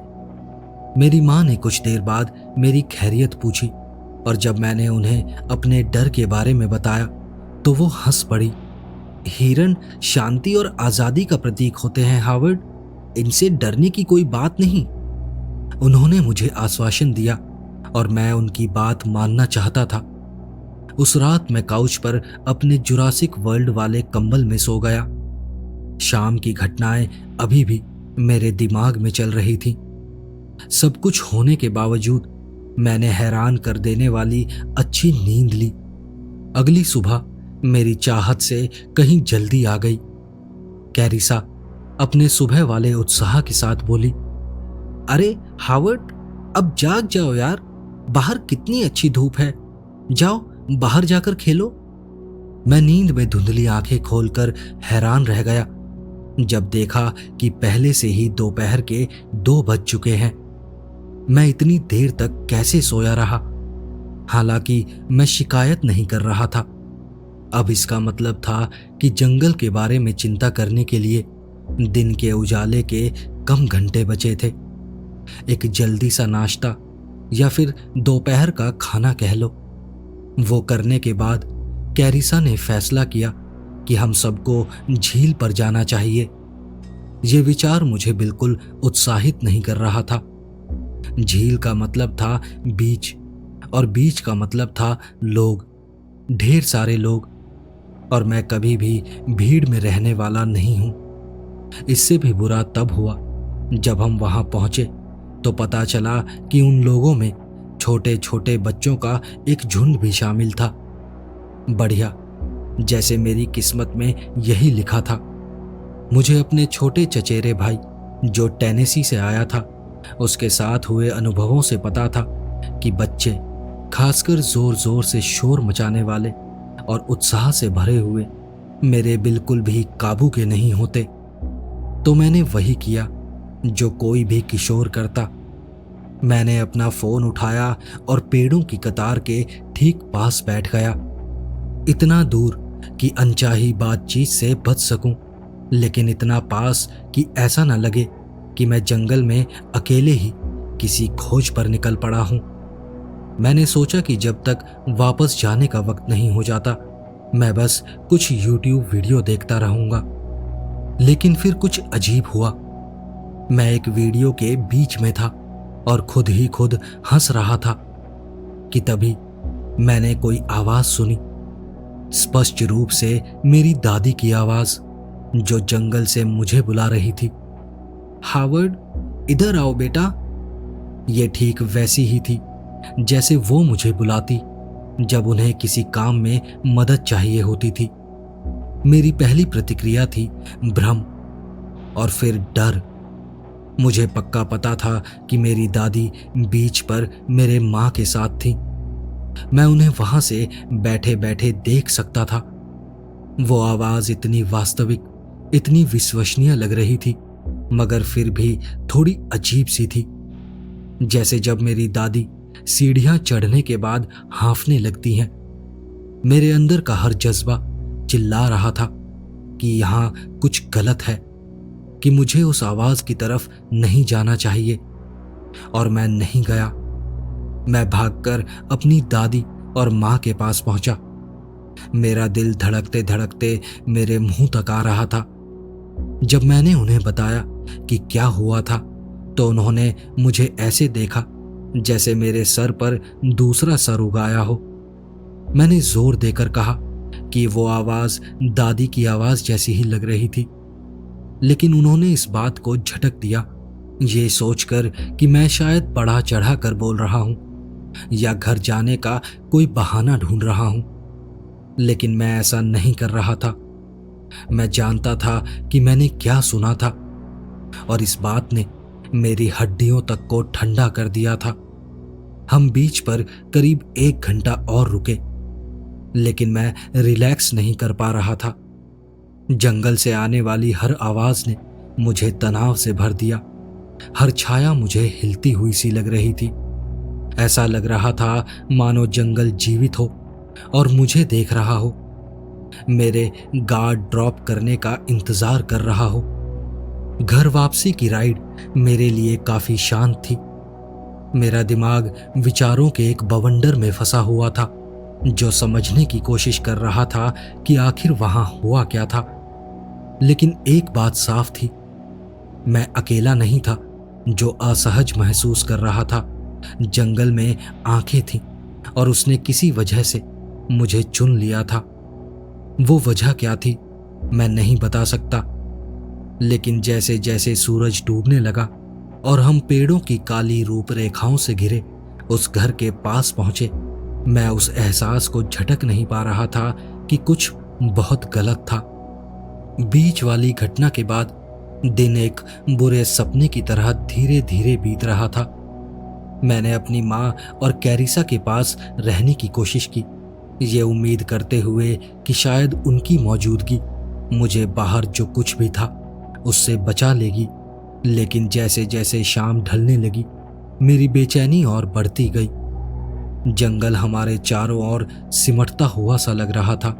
मेरी माँ ने कुछ देर बाद मेरी खैरियत पूछी और जब मैंने उन्हें अपने डर के बारे में बताया तो वो हंस पड़ी। हिरन शांति और आजादी का प्रतीक होते हैं हावर्ड, इनसे डरने की कोई बात नहीं। उन्होंने मुझे आश्वासन दिया और मैं उनकी बात मानना चाहता था। उस रात मैं काउच पर अपने जुरासिक वर्ल्ड वाले कंबल में सो गया। शाम की घटनाएं अभी भी मेरे दिमाग में चल रही थी। सब कुछ होने के बावजूद मैंने हैरान कर देने वाली अच्छी नींद ली। अगली सुबह मेरी चाहत से कहीं जल्दी आ गई। कैरिसा अपने सुबह वाले उत्साह के साथ बोली, अरे हावर्ड, अब जाग जाओ यार, बाहर कितनी अच्छी धूप है, जाओ बाहर जाकर खेलो। मैं नींद में धुंधली आंखें खोलकर हैरान रह गया जब देखा कि पहले से ही दोपहर के 2 बज चुके हैं। मैं इतनी देर तक कैसे सोया रहा? हालांकि मैं शिकायत नहीं कर रहा था। अब इसका मतलब था कि जंगल के बारे में चिंता करने के लिए दिन के उजाले के कम घंटे बचे थे। एक जल्दी सा नाश्ता या फिर दोपहर का खाना कह लो, वो करने के बाद कैरिसा ने फैसला किया कि हम सबको झील पर जाना चाहिए। ये विचार मुझे बिल्कुल उत्साहित नहीं कर रहा था। झील का मतलब था बीच और बीच का मतलब था लोग, ढेर सारे लोग, और मैं कभी भी भीड़ में रहने वाला नहीं हूं। इससे भी बुरा तब हुआ जब हम वहां पहुंचे तो पता चला कि उन लोगों में छोटे छोटे बच्चों का एक झुंड भी शामिल था। बढ़िया, जैसे मेरी किस्मत में यही लिखा था। मुझे अपने छोटे चचेरे भाई जो टेनेसी से आया था उसके साथ हुए अनुभवों से पता था कि बच्चे खासकर जोर जोर से शोर मचाने वाले और उत्साह से भरे हुए मेरे बिल्कुल भी काबू के नहीं होते। तो मैंने वही किया जो कोई भी किशोर करता। मैंने अपना फोन उठाया और पेड़ों की कतार के ठीक पास बैठ गया, इतना दूर कि अनचाही बातचीत से बच सकूं, लेकिन इतना पास कि ऐसा न लगे कि मैं जंगल में अकेले ही किसी खोज पर निकल पड़ा हूं। मैंने सोचा कि जब तक वापस जाने का वक्त नहीं हो जाता मैं बस कुछ YouTube वीडियो देखता रहूंगा। लेकिन फिर कुछ अजीब हुआ। मैं एक वीडियो के बीच में था और खुद ही खुद हंस रहा था कि तभी मैंने कोई आवाज सुनी, स्पष्ट रूप से मेरी दादी की आवाज, जो जंगल से मुझे बुला रही थी। हावर्ड, इधर आओ बेटा। ये ठीक वैसी ही थी जैसे वो मुझे बुलाती जब उन्हें किसी काम में मदद चाहिए होती थी। मेरी पहली प्रतिक्रिया थी भ्रम और फिर डर। मुझे पक्का पता था कि मेरी दादी बीच पर मेरे माँ के साथ थी। मैं उन्हें वहां से बैठे बैठे देख सकता था। वो आवाज इतनी वास्तविक, इतनी विश्वसनीय लग रही थी, मगर फिर भी थोड़ी अजीब सी थी, जैसे जब मेरी दादी सीढ़ियां चढ़ने के बाद हांफने लगती हैं। मेरे अंदर का हर जज्बा चिल्ला रहा था कि यहां कुछ गलत है, कि मुझे उस आवाज की तरफ नहीं जाना चाहिए। और मैं नहीं गया। मैं भागकर अपनी दादी और मां के पास पहुंचा। मेरा दिल धड़कते धड़कते मेरे मुंह तक आ रहा था। जब मैंने उन्हें बताया कि क्या हुआ था तो उन्होंने मुझे ऐसे देखा जैसे मेरे सर पर दूसरा सर उगाया हो। मैंने जोर देकर कहा कि वो आवाज दादी की आवाज जैसी ही लग रही थी, लेकिन उन्होंने इस बात को झटक दिया, ये सोचकर कि मैं शायद बढ़ा चढ़ा कर बोल रहा हूं या घर जाने का कोई बहाना ढूंढ रहा हूं। लेकिन मैं ऐसा नहीं कर रहा था। मैं जानता था कि मैंने क्या सुना था और इस बात ने मेरी हड्डियों तक को ठंडा कर दिया था। हम बीच पर करीब 1 घंटा और रुके, लेकिन मैं रिलैक्स नहीं कर पा रहा था। जंगल से आने वाली हर आवाज ने मुझे तनाव से भर दिया। हर छाया मुझे हिलती हुई सी लग रही थी। ऐसा लग रहा था मानो जंगल जीवित हो और मुझे देख रहा हो, मेरे गार्ड ड्रॉप करने का इंतजार कर रहा हो। घर वापसी की राइड मेरे लिए काफी शांत थी। मेरा दिमाग विचारों के एक बवंडर में फंसा हुआ था, जो समझने की कोशिश कर रहा था कि आखिर वहां हुआ क्या था। लेकिन एक बात साफ थी, मैं अकेला नहीं था जो असहज महसूस कर रहा था। जंगल में आंखें थीं और उसने किसी वजह से मुझे चुन लिया था। वो वजह क्या थी मैं नहीं बता सकता, लेकिन जैसे जैसे सूरज डूबने लगा और हम पेड़ों की काली रूपरेखाओं से घिरे उस घर के पास पहुंचे, मैं उस एहसास को झटक नहीं पा रहा था कि कुछ बहुत गलत था। बीच वाली घटना के बाद दिन एक बुरे सपने की तरह धीरे धीरे बीत रहा था। मैंने अपनी माँ और कैरिसा के पास रहने की कोशिश की, ये उम्मीद करते हुए कि शायद उनकी मौजूदगी मुझे बाहर जो कुछ भी था उससे बचा लेगी। लेकिन जैसे जैसे शाम ढलने लगी मेरी बेचैनी और बढ़ती गई। जंगल हमारे चारों ओर सिमटता हुआ सा लग रहा था।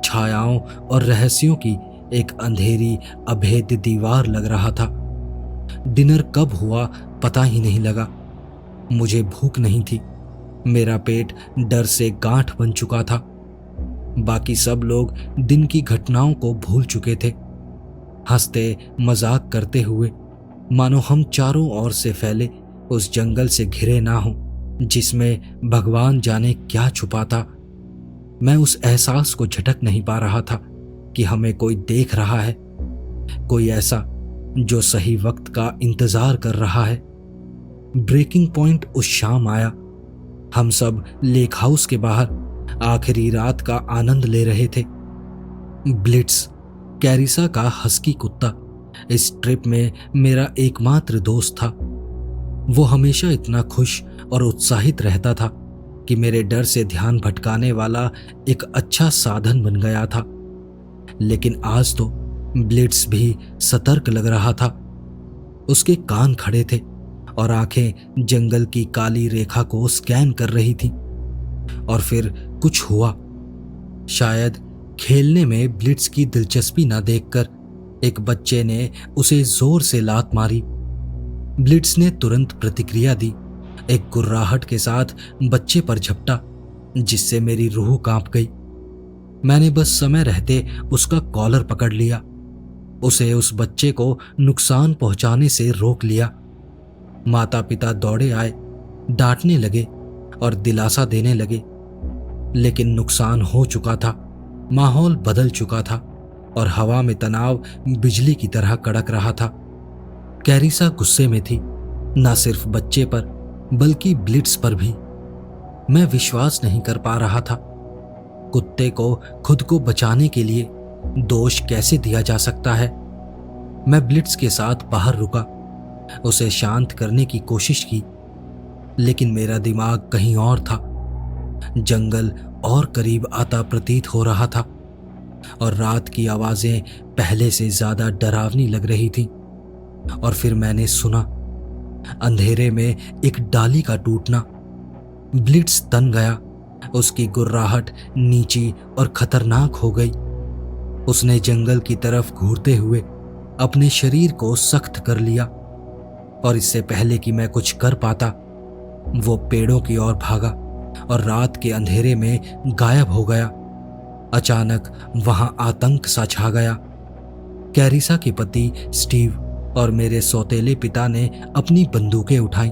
छायाओं और रहस्यों की एक अंधेरी अभेद्य दीवार लग रहा था। डिनर कब हुआ पता ही नहीं लगा। मुझे भूख नहीं थी, मेरा पेट डर से गांठ बन चुका था। बाकी सब लोग दिन की घटनाओं को भूल चुके थे, हंसते मजाक करते हुए, मानो हम चारों ओर से फैले उस जंगल से घिरे ना हों जिसमें भगवान जाने क्या छुपा था। मैं उस एहसास को झटक नहीं पा रहा था कि हमें कोई देख रहा है, कोई ऐसा जो सही वक्त का इंतजार कर रहा है। ब्रेकिंग पॉइंट उस शाम आया। हम सब लेक हाउस के बाहर आखिरी रात का आनंद ले रहे थे। ब्लिट्स, कैरिसा का हस्की कुत्ता, इस ट्रिप में मेरा एकमात्र दोस्त था। वो हमेशा इतना खुश और उत्साहित रहता था कि मेरे डर से ध्यान भटकाने वाला एक अच्छा साधन बन गया था। लेकिन आज तो ब्लिट्स भी सतर्क लग रहा था। उसके कान खड़े थे और आंखें जंगल की काली रेखा को स्कैन कर रही थी। और फिर कुछ हुआ। शायद खेलने में ब्लिट्स की दिलचस्पी न देखकर एक बच्चे ने उसे जोर से लात मारी। ब्लिट्स ने तुरंत प्रतिक्रिया दी, एक गुर्राहट के साथ बच्चे पर झपटा, जिससे मेरी रूह कांप गई। मैंने बस समय रहते उसका कॉलर पकड़ लिया, उसे उस बच्चे को नुकसान पहुंचाने से रोक लिया। माता पिता दौड़े आए, डांटने लगे और दिलासा देने लगे। लेकिन नुकसान हो चुका था, माहौल बदल चुका था और हवा में तनाव बिजली की तरह कड़क रहा था। कैरिसा गुस्से में थी, न सिर्फ बच्चे पर बल्कि ब्लिट्स पर भी। मैं विश्वास नहीं कर पा रहा था। कुत्ते को खुद को बचाने के लिए दोष कैसे दिया जा सकता है। मैं ब्लिट्स के साथ बाहर रुका, उसे शांत करने की कोशिश की, लेकिन मेरा दिमाग कहीं और था। जंगल और करीब आता प्रतीत हो रहा था और रात की आवाजें पहले से ज्यादा डरावनी लग रही थीं। और फिर मैंने सुना, अंधेरे में एक डाली का टूटना। ब्लिट्स तन गया, उसकी गुर्राहट नीची और खतरनाक हो गई। उसने जंगल की तरफ घूरते हुए अपने शरीर को सख्त कर लिया और इससे पहले कि मैं कुछ कर पाता, वो पेड़ों की ओर भागा और रात के अंधेरे में गायब हो गया। अचानक वहां आतंक सा छा गया। कैरिसा के पति स्टीव और मेरे सौतेले पिता ने अपनी बंदूकें उठाई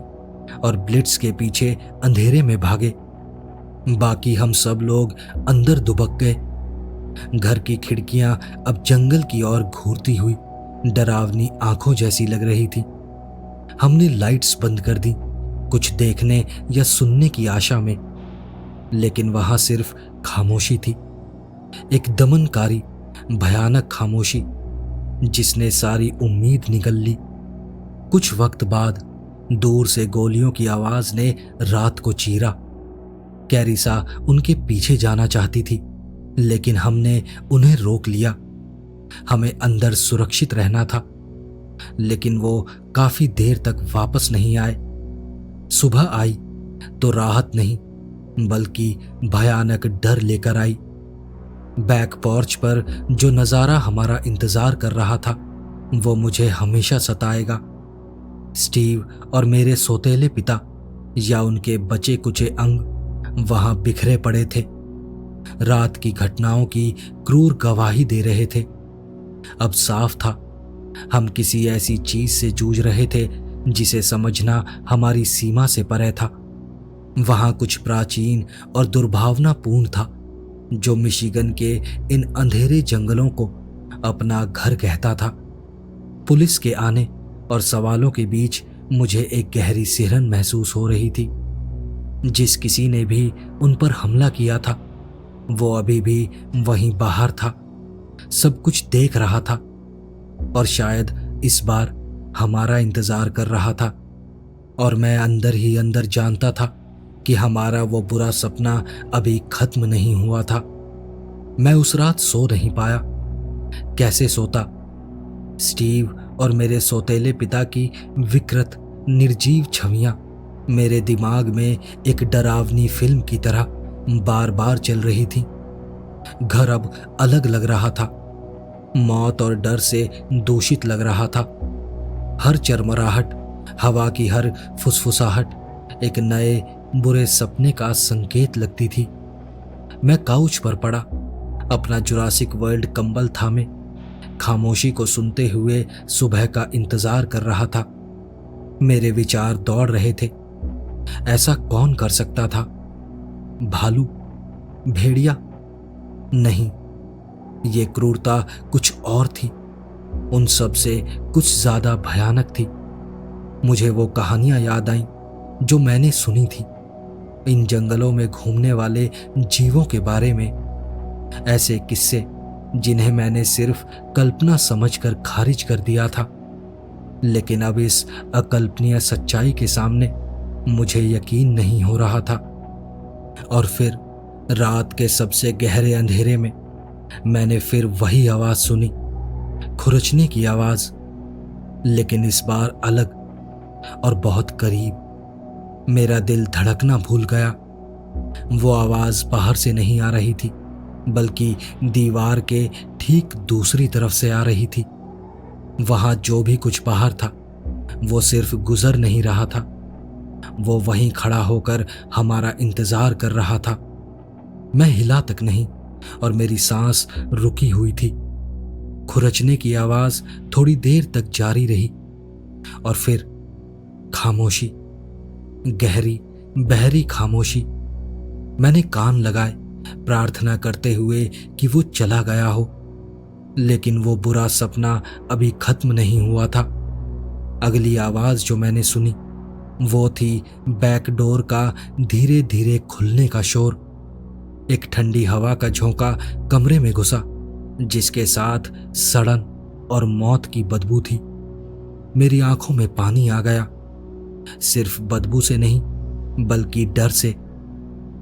और ब्लिट्स के पीछे अंधेरे में भागे। बाकी हम सब लोग अंदर दुबक गए। घर की खिड़कियां अब जंगल की ओर घूरती हुई डरावनी आंखों जैसी लग रही थी। हमने लाइट्स बंद कर दी, कुछ देखने या सुनने की आशा में, लेकिन वहां सिर्फ खामोशी थी, एक दमनकारी भयानक खामोशी जिसने सारी उम्मीद निगल ली। कुछ वक्त बाद दूर से गोलियों की आवाज ने रात को चीरा। कैरिसा उनके पीछे जाना चाहती थी, लेकिन हमने उन्हें रोक लिया। हमें अंदर सुरक्षित रहना था, लेकिन वो काफी देर तक वापस नहीं आए। सुबह आई तो राहत नहीं बल्कि भयानक डर लेकर आई। बैक पोर्च पर जो नजारा हमारा इंतजार कर रहा था वो मुझे हमेशा सताएगा। स्टीव और मेरे सौतेले पिता या उनके बचे कुचे अंग वहां बिखरे पड़े थे, रात की घटनाओं की क्रूर गवाही दे रहे थे। अब साफ था, हम किसी ऐसी चीज से जूझ रहे थे जिसे समझना हमारी सीमा से परे था। वहां कुछ प्राचीन और दुर्भावनापूर्ण था जो मिशिगन के इन अंधेरे जंगलों को अपना घर कहता था। पुलिस के आने और सवालों के बीच मुझे एक गहरी सिहरन महसूस हो रही थी। जिस किसी ने भी उन पर हमला किया था वो अभी भी वहीं बाहर था, सब कुछ देख रहा था और शायद इस बार हमारा इंतजार कर रहा था। और मैं अंदर ही अंदर जानता था कि हमारा वो बुरा सपना अभी खत्म नहीं हुआ था। मैं उस रात सो नहीं पाया। कैसे सोता? स्टीव और मेरे सौतेले पिता की विकृत निर्जीव छवियां मेरे दिमाग में एक डरावनी फिल्म की तरह बार बार चल रही थी। घर अब अलग लग रहा था, मौत और डर से दूषित लग रहा था। हर चरमराहट, हवा की हर फुसफुसाहट एक नए बुरे सपने का संकेत लगती थी। मैं काउच पर पड़ा, अपना जुरासिक वर्ल्ड कंबल थामे, खामोशी को सुनते हुए सुबह का इंतजार कर रहा था। मेरे विचार दौड़ रहे थे। ऐसा कौन कर सकता था? भालू? भेड़िया? नहीं, ये क्रूरता कुछ और थी, उन सब से कुछ ज्यादा भयानक थी। मुझे वो कहानियां याद आईं जो मैंने सुनी थी, इन जंगलों में घूमने वाले जीवों के बारे में। ऐसे किस्से जिन्हें मैंने सिर्फ कल्पना समझकर खारिज कर दिया था, लेकिन अब इस अकल्पनीय सच्चाई के सामने मुझे यकीन नहीं हो रहा था। और फिर रात के सबसे गहरे अंधेरे में मैंने फिर वही आवाज सुनी, खुरचने की आवाज, लेकिन इस बार अलग और बहुत करीब। मेरा दिल धड़कना भूल गया। वो आवाज बाहर से नहीं आ रही थी, बल्कि दीवार के ठीक दूसरी तरफ से आ रही थी। वहां जो भी कुछ बाहर था वो सिर्फ गुजर नहीं रहा था, वो वहीं खड़ा होकर हमारा इंतजार कर रहा था। मैं हिला तक नहीं और मेरी सांस रुकी हुई थी। खुरचने की आवाज थोड़ी देर तक जारी रही और फिर खामोशी, गहरी बहरी खामोशी। मैंने कान लगाए, प्रार्थना करते हुए कि वो चला गया हो, लेकिन वो बुरा सपना अभी खत्म नहीं हुआ था। अगली आवाज जो मैंने सुनी वो थी बैक डोर का धीरे धीरे खुलने का शोर। एक ठंडी हवा का झोंका कमरे में घुसा, जिसके साथ सड़न और मौत की बदबू थी। मेरी आंखों में पानी आ गया, सिर्फ बदबू से नहीं बल्कि डर से।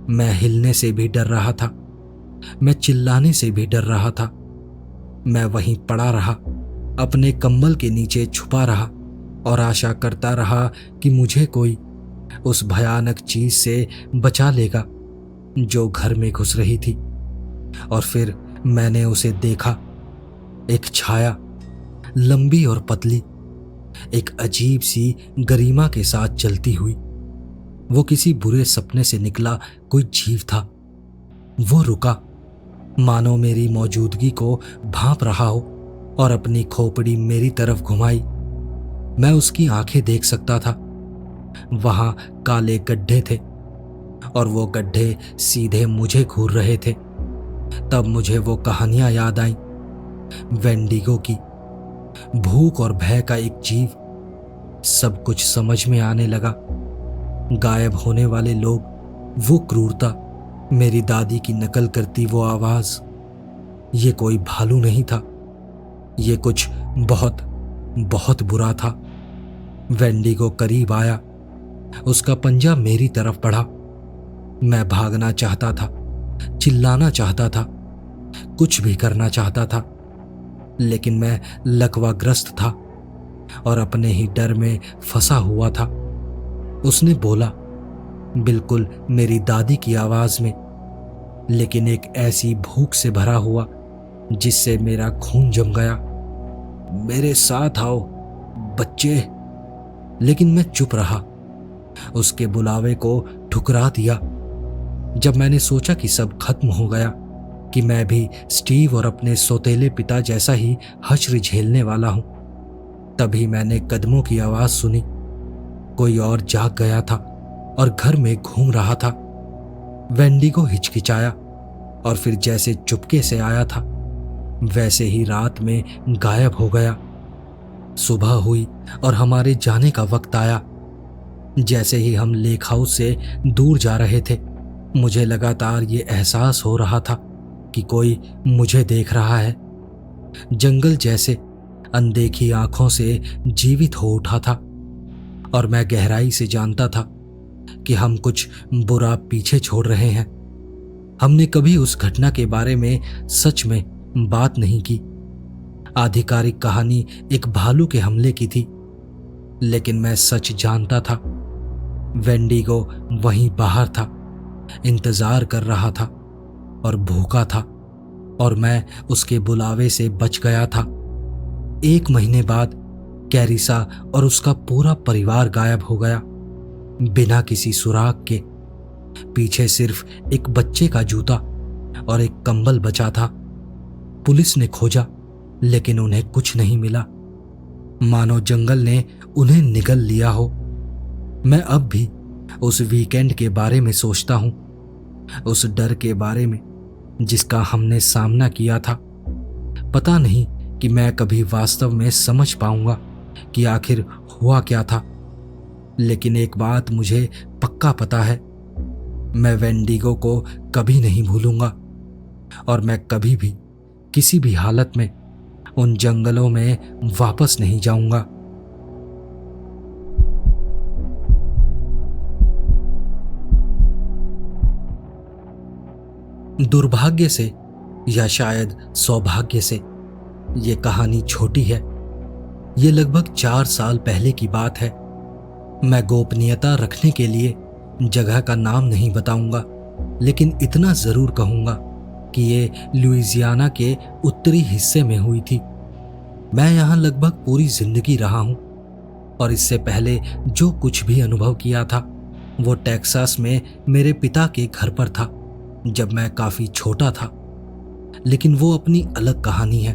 मैं हिलने से भी डर रहा था, मैं चिल्लाने से भी डर रहा था। मैं वहीं पड़ा रहा, अपने कंबल के नीचे छुपा रहा और आशा करता रहा कि मुझे कोई उस भयानक चीज से बचा लेगा जो घर में घुस रही थी। और फिर मैंने उसे देखा, एक छाया, लंबी और पतली, एक अजीब सी गरिमा के साथ चलती हुई। वो किसी बुरे सपने से निकला कोई जीव था। वो रुका, मानो मेरी मौजूदगी को भांप रहा हो, और अपनी खोपड़ी मेरी तरफ घुमाई। मैं उसकी आंखें देख सकता था। वहां काले गड्ढे थे और वो गड्ढे सीधे मुझे घूर रहे थे। तब मुझे वो कहानियां याद आईं, वेंडिगो की। भूख और भय का एक जीव। सब कुछ समझ में आने लगा। गायब होने वाले लोग, वो क्रूरता, मेरी दादी की नकल करती वो आवाज। ये कोई भालू नहीं था, ये कुछ बहुत बहुत बुरा था। वेंडिगो करीब आया, उसका पंजा मेरी तरफ बढ़ा। मैं भागना चाहता था, चिल्लाना चाहता था, कुछ भी करना चाहता था, लेकिन मैं लकवाग्रस्त था और अपने ही डर में फंसा हुआ था। उसने बोला, बिल्कुल मेरी दादी की आवाज में, लेकिन एक ऐसी भूख से भरा हुआ जिससे मेरा खून जम गया। मेरे साथ आओ बच्चे। लेकिन मैं चुप रहा, उसके बुलावे को ठुकरा दिया। जब मैंने सोचा कि सब खत्म हो गया, कि मैं भी स्टीव और अपने सौतेले पिता जैसा ही हश्र झेलने वाला हूं, तभी मैंने कदमों की आवाज सुनी। कोई और जाग गया था और घर में घूम रहा था। वेंडिगो हिचकिचाया और फिर जैसे चुपके से आया था वैसे ही रात में गायब हो गया। सुबह हुई और हमारे जाने का वक्त आया। जैसे ही हम लेक हाउस से दूर जा रहे थे, मुझे लगातार ये एहसास हो रहा था कि कोई मुझे देख रहा है। जंगल जैसे अनदेखी आंखों से जीवित हो उठा था और मैं गहराई से जानता था कि हम कुछ बुरा पीछे छोड़ रहे हैं। हमने कभी उस घटना के बारे में सच में बात नहीं की। आधिकारिक कहानी एक भालू के हमले की थी, लेकिन मैं सच जानता था। वेंडिगो वहीं बाहर था, इंतजार कर रहा था और भूखा था, और मैं उसके बुलावे से बच गया था। 1 महीने बाद कैरिसा और उसका पूरा परिवार गायब हो गया, बिना किसी सुराग के। पीछे सिर्फ एक बच्चे का जूता और एक कंबल बचा था। पुलिस ने खोजा, लेकिन उन्हें कुछ नहीं मिला, मानो जंगल ने उन्हें निगल लिया हो। मैं अब भी उस वीकेंड के बारे में सोचता हूं, उस डर के बारे में जिसका हमने सामना किया था। पता नहीं कि मैं कभी वास्तव में समझ पाऊंगा कि आखिर हुआ क्या था, लेकिन एक बात मुझे पक्का पता है, मैं वेंडिगो को कभी नहीं भूलूंगा, और मैं कभी भी किसी भी हालत में उन जंगलों में वापस नहीं जाऊंगा। दुर्भाग्य से या शायद सौभाग्य से ये कहानी छोटी है। ये लगभग 4 साल पहले की बात है। मैं गोपनीयता रखने के लिए जगह का नाम नहीं बताऊंगा, लेकिन इतना जरूर कहूंगा कि ये लुइजियाना के उत्तरी हिस्से में हुई थी। मैं यहाँ लगभग पूरी जिंदगी रहा हूँ और इससे पहले जो कुछ भी अनुभव किया था वो टेक्सास में मेरे पिता के घर पर था, जब मैं काफी छोटा था। लेकिन वो अपनी अलग कहानी है।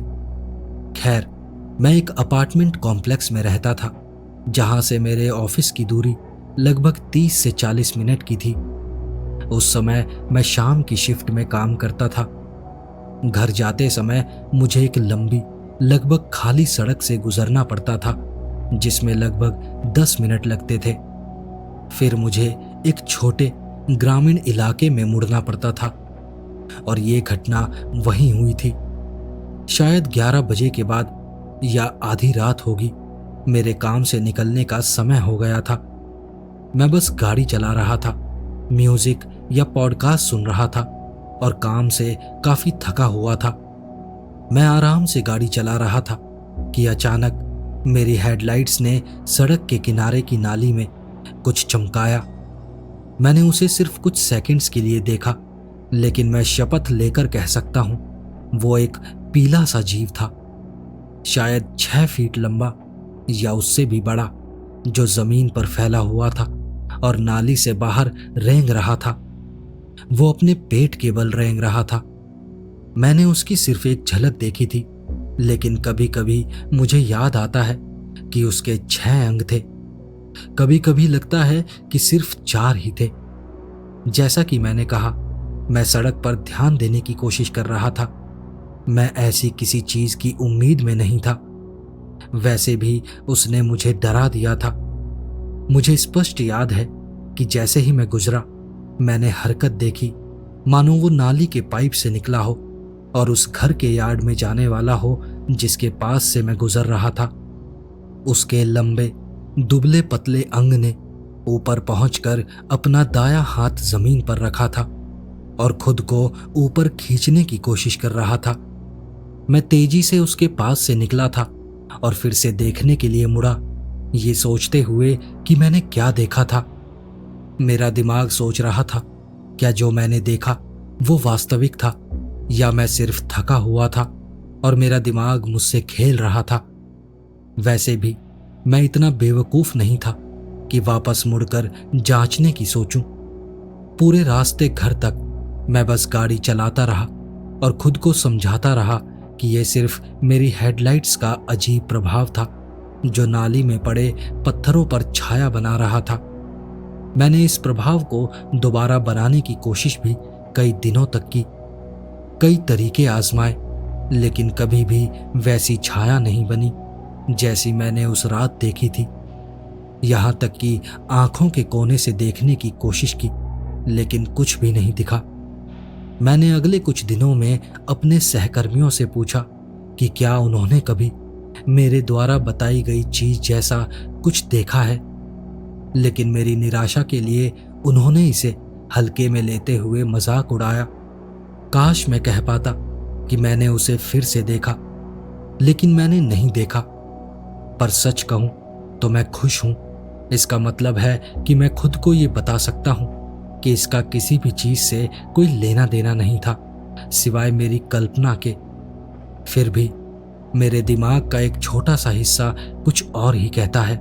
खैर, मैं एक अपार्टमेंट कॉम्प्लेक्स में रहता था जहां से मेरे ऑफिस की दूरी लगभग 30 से 40 मिनट की थी। उस समय मैं शाम की शिफ्ट में काम करता था। घर जाते समय मुझे एक लंबी लगभग खाली सड़क से गुजरना पड़ता था जिसमें लगभग 10 मिनट लगते थे। फिर मुझे एक छोटे ग्रामीण इलाके में मुड़ना पड़ता था और ये घटना वहीं हुई थी। शायद 11 बजे के बाद या आधी रात होगी। मेरे काम से निकलने का समय हो गया था। मैं बस गाड़ी चला रहा था, म्यूजिक या पॉडकास्ट सुन रहा था और काम से काफी थका हुआ था। मैं आराम से गाड़ी चला रहा था कि अचानक मेरी हेडलाइट्स ने सड़क के किनारे की नाली में कुछ चमकाया। मैंने उसे सिर्फ कुछ सेकंड्स के लिए देखा, लेकिन मैं शपथ लेकर कह सकता हूं वो एक पीला सा जीव था, शायद 6 फीट लंबा या उससे भी बड़ा, जो जमीन पर फैला हुआ था और नाली से बाहर रेंग रहा था। वो अपने पेट के बल रेंग रहा था। मैंने उसकी सिर्फ एक झलक देखी थी, लेकिन कभी कभी मुझे याद आता है कि उसके 6 अंग थे। कभी कभी लगता है कि सिर्फ 4 ही थे। जैसा कि मैंने कहा, मैं सड़क पर ध्यान देने की कोशिश कर रहा था। मैं ऐसी किसी चीज की उम्मीद में नहीं था। वैसे भी उसने मुझे डरा दिया था। मुझे स्पष्ट याद है कि जैसे ही मैं गुजरा, मैंने हरकत देखी, मानो वो नाली के पाइप से निकला हो और उस घर के यार्ड में जाने वाला हो जिसके पास से मैं गुजर रहा था। उसके लंबे दुबले पतले अंग ने ऊपर पहुंचकर अपना दायां हाथ जमीन पर रखा था और खुद को ऊपर खींचने की कोशिश कर रहा था। मैं तेजी से उसके पास से निकला था और फिर से देखने के लिए मुड़ा, ये सोचते हुए कि मैंने क्या देखा था। मेरा दिमाग सोच रहा था, क्या जो मैंने देखा वो वास्तविक था या मैं सिर्फ थका हुआ था और मेरा दिमाग मुझसे खेल रहा था। वैसे भी मैं इतना बेवकूफ नहीं था कि वापस मुड़कर जांचने की सोचूं। पूरे रास्ते घर तक मैं बस गाड़ी चलाता रहा और खुद को समझाता रहा कि यह सिर्फ मेरी हेडलाइट्स का अजीब प्रभाव था जो नाली में पड़े पत्थरों पर छाया बना रहा था। मैंने इस प्रभाव को दोबारा बनाने की कोशिश भी कई दिनों तक की, कई तरीके आजमाए, लेकिन कभी भी वैसी छाया नहीं बनी जैसी मैंने उस रात देखी थी। यहां तक कि आंखों के कोने से देखने की कोशिश की, लेकिन कुछ भी नहीं दिखा। मैंने अगले कुछ दिनों में अपने सहकर्मियों से पूछा कि क्या उन्होंने कभी मेरे द्वारा बताई गई चीज जैसा कुछ देखा है, लेकिन मेरी निराशा के लिए उन्होंने इसे हल्के में लेते हुए मजाक उड़ाया। काश मैं कह पाता कि मैंने उसे फिर से देखा, लेकिन मैंने नहीं देखा। पर सच कहूं तो मैं खुश हूं। इसका मतलब है कि मैं खुद को ये बता सकता हूं कि इसका किसी भी चीज से कोई लेना देना नहीं था सिवाय मेरी कल्पना के। फिर भी मेरे दिमाग का एक छोटा सा हिस्सा कुछ और ही कहता है।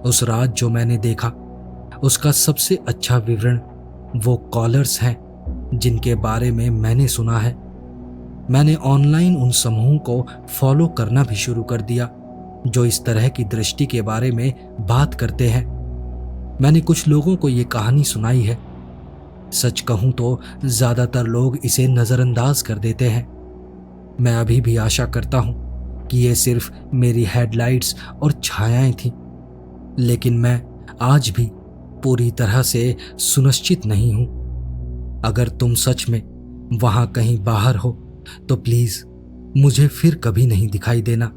उस रात जो मैंने देखा उसका सबसे अच्छा विवरण वो कॉलर्स हैं जिनके बारे में मैंने सुना है। मैंने ऑनलाइन उन समूहों को फॉलो करना भी शुरू कर दिया जो इस तरह की दृष्टि के बारे में बात करते हैं। मैंने कुछ लोगों को ये कहानी सुनाई है। सच कहूं तो ज्यादातर लोग इसे नजरअंदाज कर देते हैं। मैं अभी भी आशा करता हूं कि ये सिर्फ मेरी हेडलाइट्स और छायाएं थीं, लेकिन मैं आज भी पूरी तरह से सुनिश्चित नहीं हूं। अगर तुम सच में वहां कहीं बाहर हो तो प्लीज मुझे फिर कभी नहीं दिखाई देना।